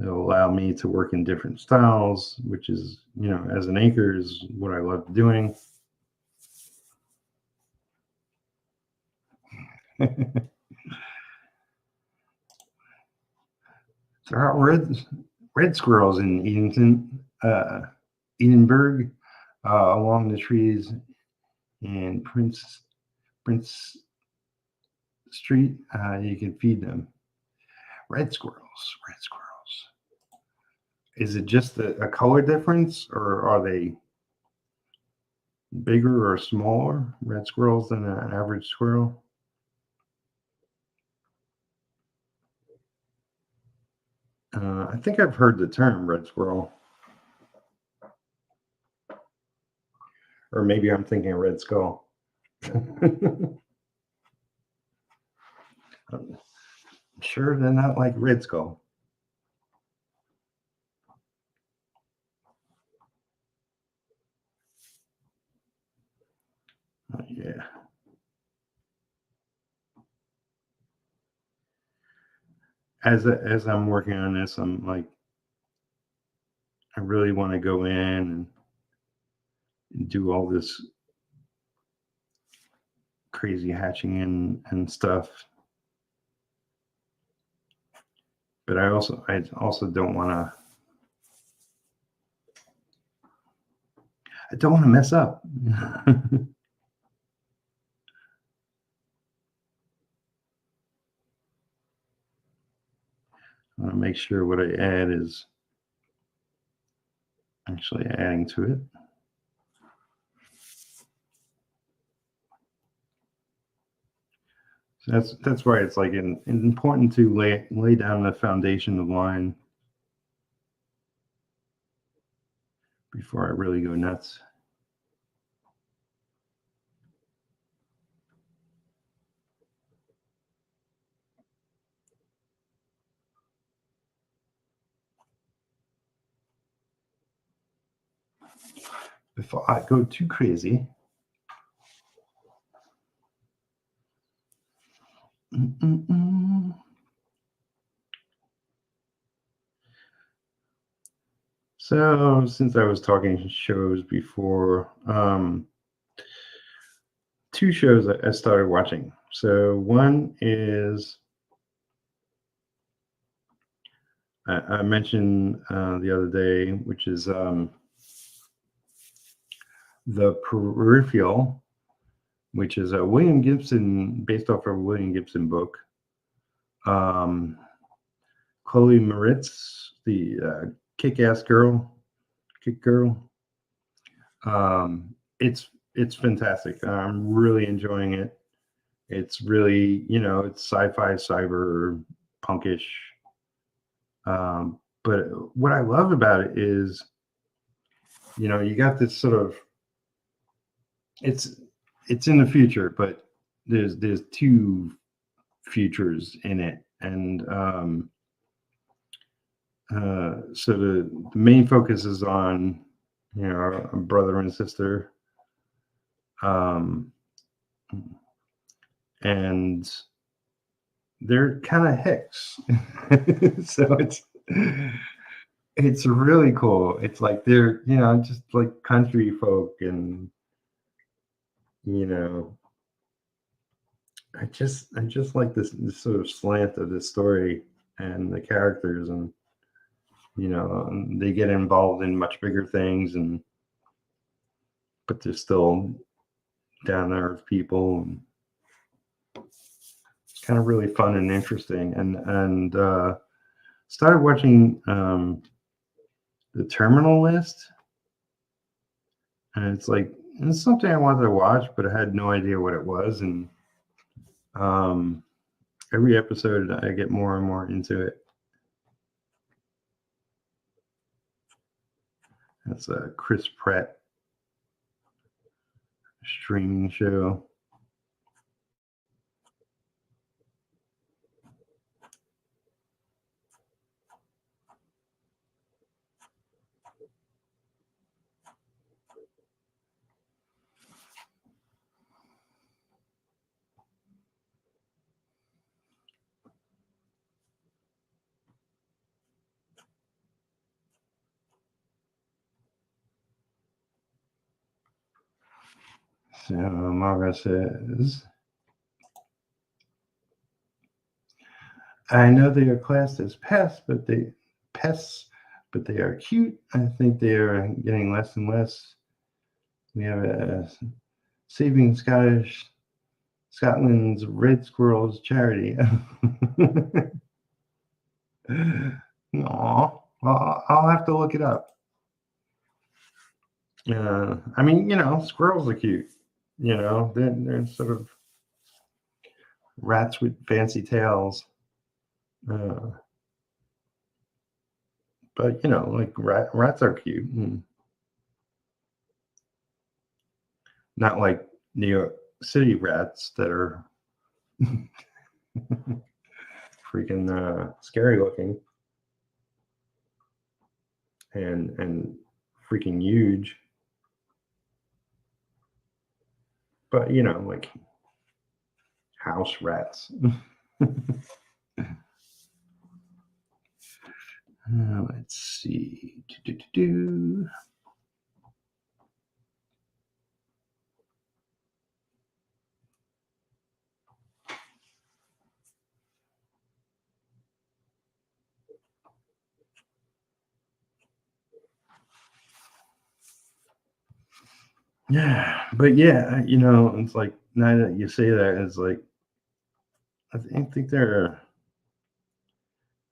It'll allow me to work in different styles, which is, you know, as an inker is what I love doing. There are red squirrels in Edinburgh, along the trees in Prince Street. You can feed them. Red squirrels. Is it just a color difference, or are they bigger or smaller red squirrels than an average squirrel? I think I've heard the term red squirrel. Or maybe I'm thinking red skull. I'm sure they're not like red skull. Yeah. As I'm working on this, I'm like, I really want to go in and do all this crazy hatching and stuff. But I also don't want to. I don't want to mess up. I want to make sure what I add is actually adding to it. So that's why it's like important to lay down the foundation of line before I really go nuts. Before I go too crazy. So since I was talking shows before, two shows I started watching. So one is, I mentioned the other day, which is The Peripheral, which is a William Gibson, based off of a William Gibson book. Chloe Moretz, the kick-ass girl, Kick Girl. It's fantastic. I'm really enjoying it. It's really, you know, it's sci-fi, cyber, punkish. But what I love about it is, you know, you got this sort of, it's in the future, but there's two futures in it, and so the main focus is on, you know, a brother and sister, and they're kind of hicks. So it's really cool. It's like they're, you know, just like country folk, and you know, I just like this sort of slant of this story and the characters, and you know, they get involved in much bigger things, and but they're still down to earth people, and it's kind of really fun and interesting. And started watching The Terminal List, and it's like, it's something I wanted to watch, but I had no idea what it was, and every episode I get more and more into it. That's a Chris Pratt streaming show. So Marga says, I know they are classed as pests, but they are cute. I think they are getting less and less. We have a Saving Scotland's Red Squirrels charity. Aw, well, I'll have to look it up. I mean, you know, squirrels are cute. You know, they're sort of rats with fancy tails. But you know, like rats are cute. Not like New York City rats that are freaking scary looking and freaking huge. But you know, like house rats. Let's see. Yeah, but yeah, you know, it's like, now that you say that, it's like, I think there are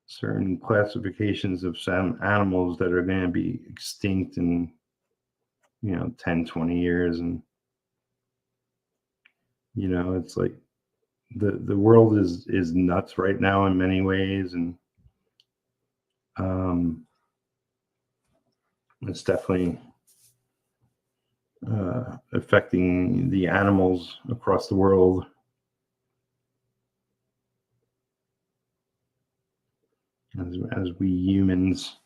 certain classifications of some animals that are going to be extinct in, you know, 10, 20 years. And, you know, it's like the world is nuts right now in many ways. And it's definitely affecting the animals across the world. As we humans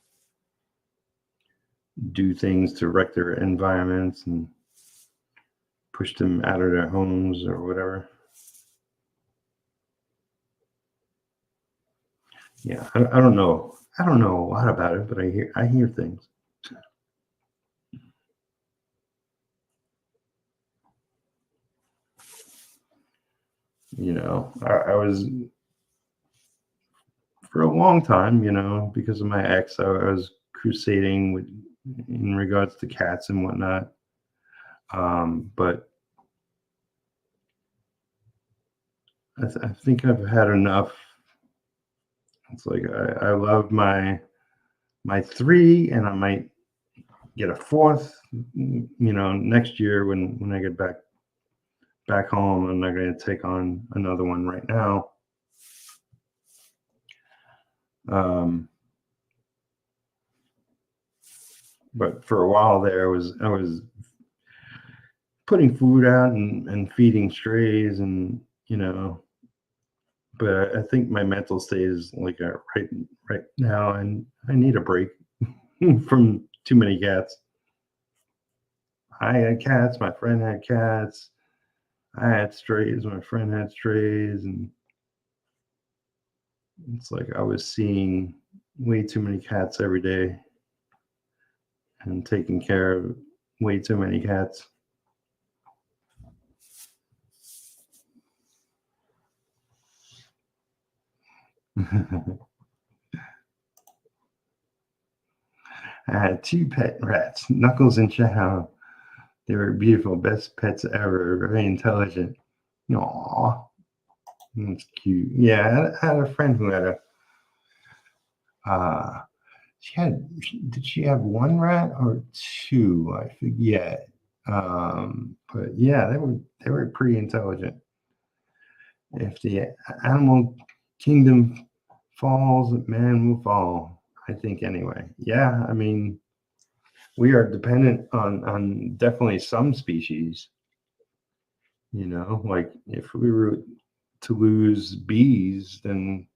do things to wreck their environments and push them out of their homes or whatever. Yeah, I don't know. I don't know a lot about it, but I hear things. You know, I was, for a long time, you know, because of my ex, I was crusading in regards to cats and whatnot. But I think I've had enough. It's like I love my 3, and I might get a fourth. Next year when I get back home. I'm not going to take on another one right now. But for a while there, I was putting food out and feeding strays, and but I think my mental state is like right now, and I need a break from too many cats. I had cats, my friend had cats, I had strays, my friend had strays, and it's like I was seeing way too many cats every day and taking care of way too many cats. I had 2 pet rats, Knuckles and Chow. They were beautiful, best pets ever, very intelligent. Aww, that's cute. Yeah, I had a friend who had did she have 1 rat or 2? I forget. But yeah, they were pretty intelligent. If the animal kingdom falls, man will fall, I think, anyway. Yeah, I mean, we are dependent on definitely some species. Like if we were to lose bees, then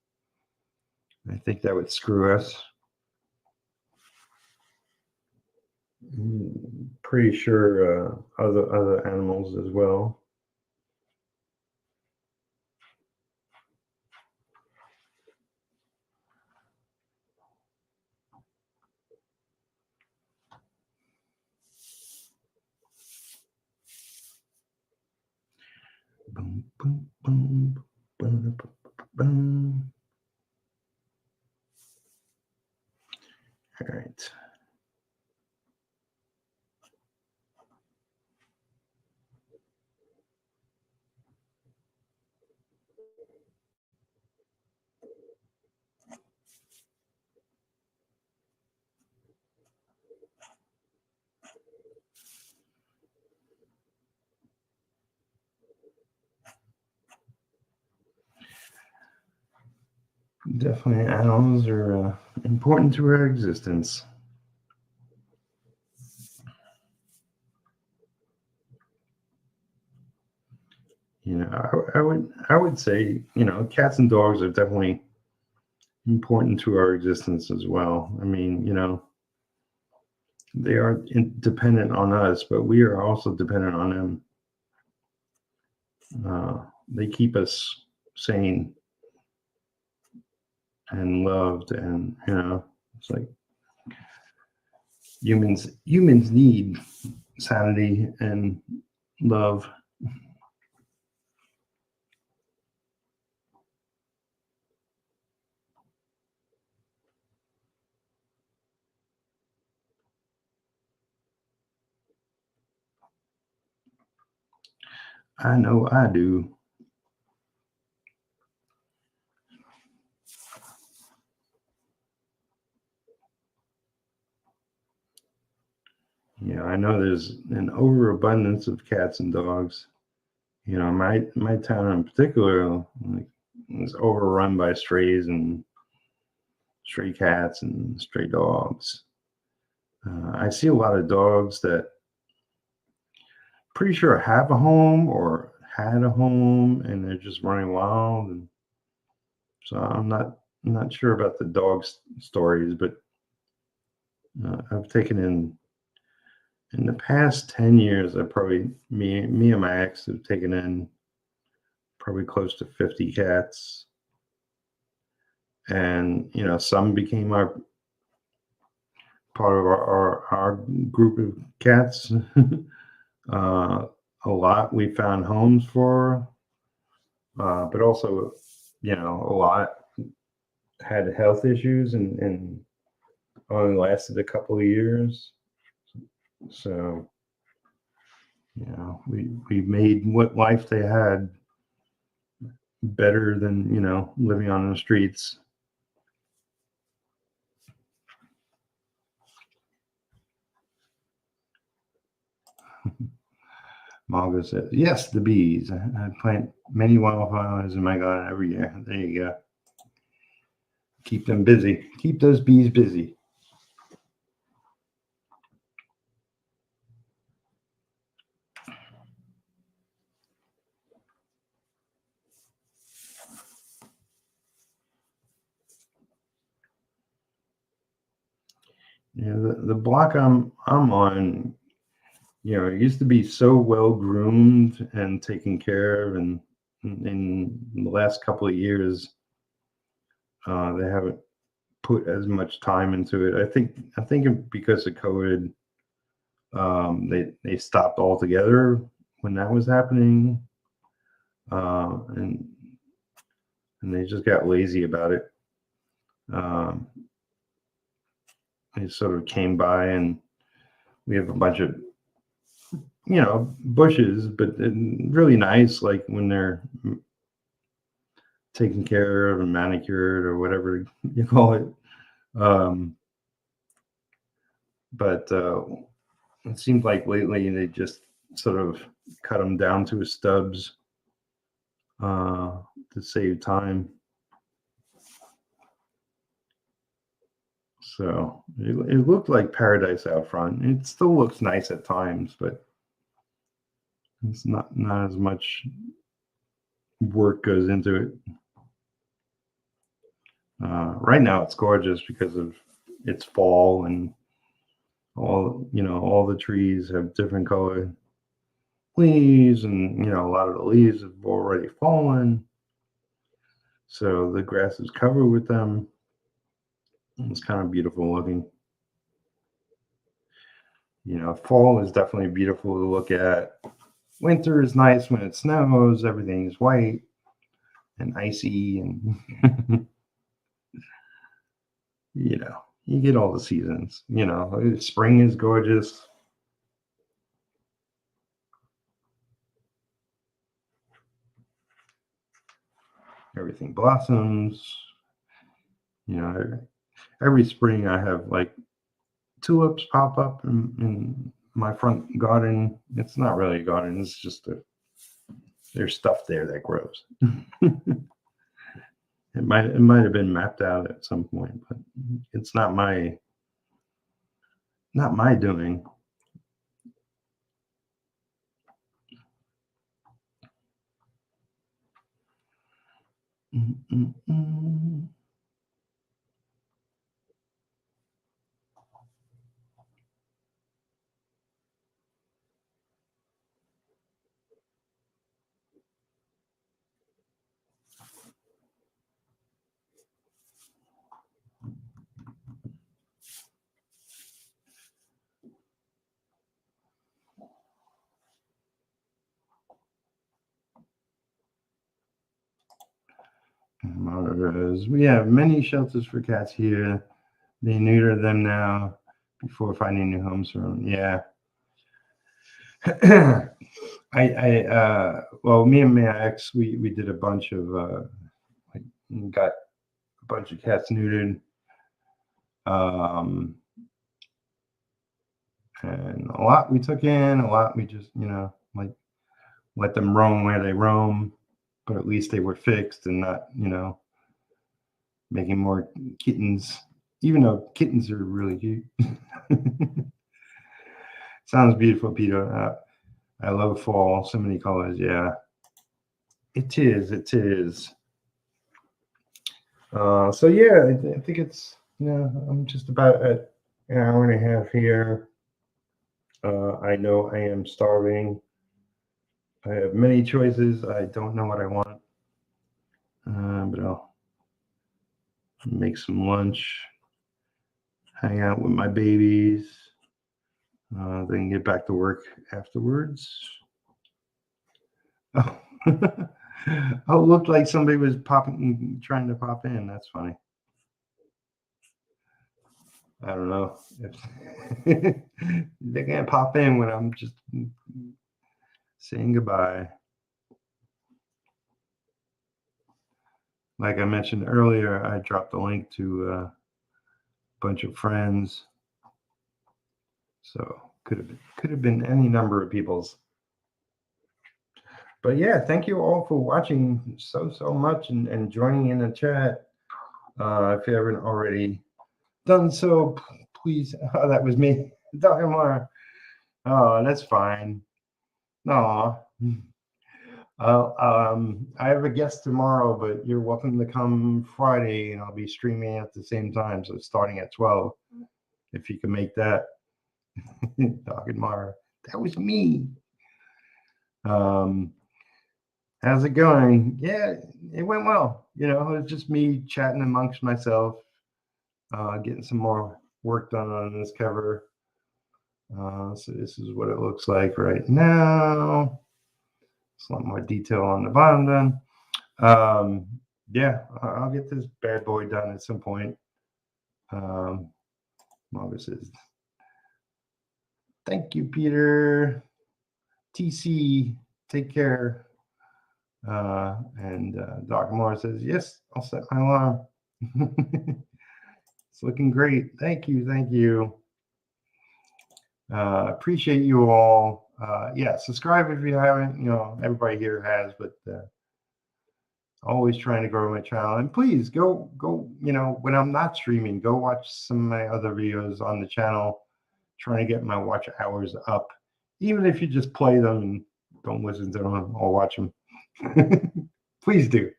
I think that would screw us. Pretty sure other animals as well. Boom, boom, boom, boom, boom, boom. All right. Definitely, animals are important to our existence. I would say, cats and dogs are definitely important to our existence as well. I mean, they are dependent on us, but we are also dependent on them. They keep us sane and loved, and it's like humans need sanity and love. I know I do. I know there's an overabundance of cats and dogs. My town in particular is overrun by strays and stray cats and stray dogs. I see a lot of dogs that pretty sure have a home or had a home, and they're just running wild. And so I'm not sure about the dog stories, but I've taken in the past 10 years, I probably me and my ex have taken in probably close to 50 cats, and some became our part of our group of cats. A lot we found homes for, but also a lot had health issues and only lasted a couple of years. So we made what life they had better than living on the streets. Margo says, yes, the bees. I plant many wildflowers in my garden every year. There you go. Keep them busy. Keep those bees busy. Yeah, the block I'm on, it used to be so well groomed and taken care of, and in the last couple of years, they haven't put as much time into it. I think because of COVID, they stopped altogether when that was happening, and they just got lazy about it. They sort of came by, and we have a bunch of bushes, but really nice, like when they're taken care of and manicured or whatever you call it. But it seems like lately they just sort of cut them down to stubs to save time. So it looked like paradise out front. It still looks nice at times, but it's not as much work goes into it. Right now it's gorgeous because of it's fall, and all the trees have different colored leaves, and a lot of the leaves have already fallen, so the grass is covered with them. It's kind of beautiful looking. Fall is definitely beautiful to look at. Winter is nice when it snows, everything's white and icy, and you get all the seasons. Spring is gorgeous. Everything blossoms. Every spring I have like tulips pop up in my front garden. It's not really a garden. It's just there's stuff there that grows. It might have been mapped out at some point, but it's not my doing. We have many shelters for cats here. They neuter them now before finding new homes for them. Yeah. Well, me and my ex, we did a bunch of got a bunch of cats neutered, and a lot we took in, a lot we just like let them roam where they roam, but at least they were fixed and not making more kittens, even though kittens are really cute. Sounds beautiful, Peter. I love fall. So many colors. Yeah, it is. It is. So yeah, I think it's I'm just about at an hour and a half here. I know I am starving. I have many choices. I don't know what I want, but I'll make some lunch, hang out with my babies, then get back to work afterwards. Oh, oh, it looked like somebody was trying to pop in. That's funny. I don't know if they can't pop in when I'm just saying goodbye. Like I mentioned earlier, I dropped a link to a bunch of friends. So Could have been any number of people's. But yeah, thank you all for watching so much and joining in the chat. If you haven't already done so, please. Oh, that was me. Dr. Moore. Oh, that's fine. No. I have a guest tomorrow, but you're welcome to come Friday, and I'll be streaming at the same time, so starting at 12, if you can make that. Dr. Moore. That was me. How's it going? Yeah, it went well. You know, it was just me chatting amongst myself, getting some more work done on this cover. So this is what it looks like right now. It's a lot more detail on the bottom done. Yeah, I'll get this bad boy done at some point. Margaret says, thank you, Peter. TC, take care. And Dr. Moore says, yes, I'll set my alarm. It's looking great. Thank you. Appreciate you all. Yeah, subscribe if you haven't. You know, everybody here has, but always trying to grow my channel. And please go, you know, when I'm not streaming, go watch some of my other videos on the channel, trying to get my watch hours up. Even if you just play them and don't listen to them or watch them. Please do.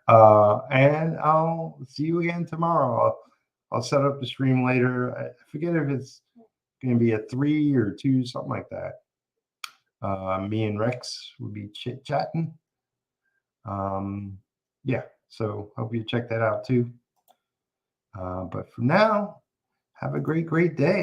And I'll see you again tomorrow. I'll set up the stream later. I forget if it's going to be a 3 or 2, something like that. Me and Rex will be chit-chatting. Yeah, so hope you check that out too. But for now, have a great day.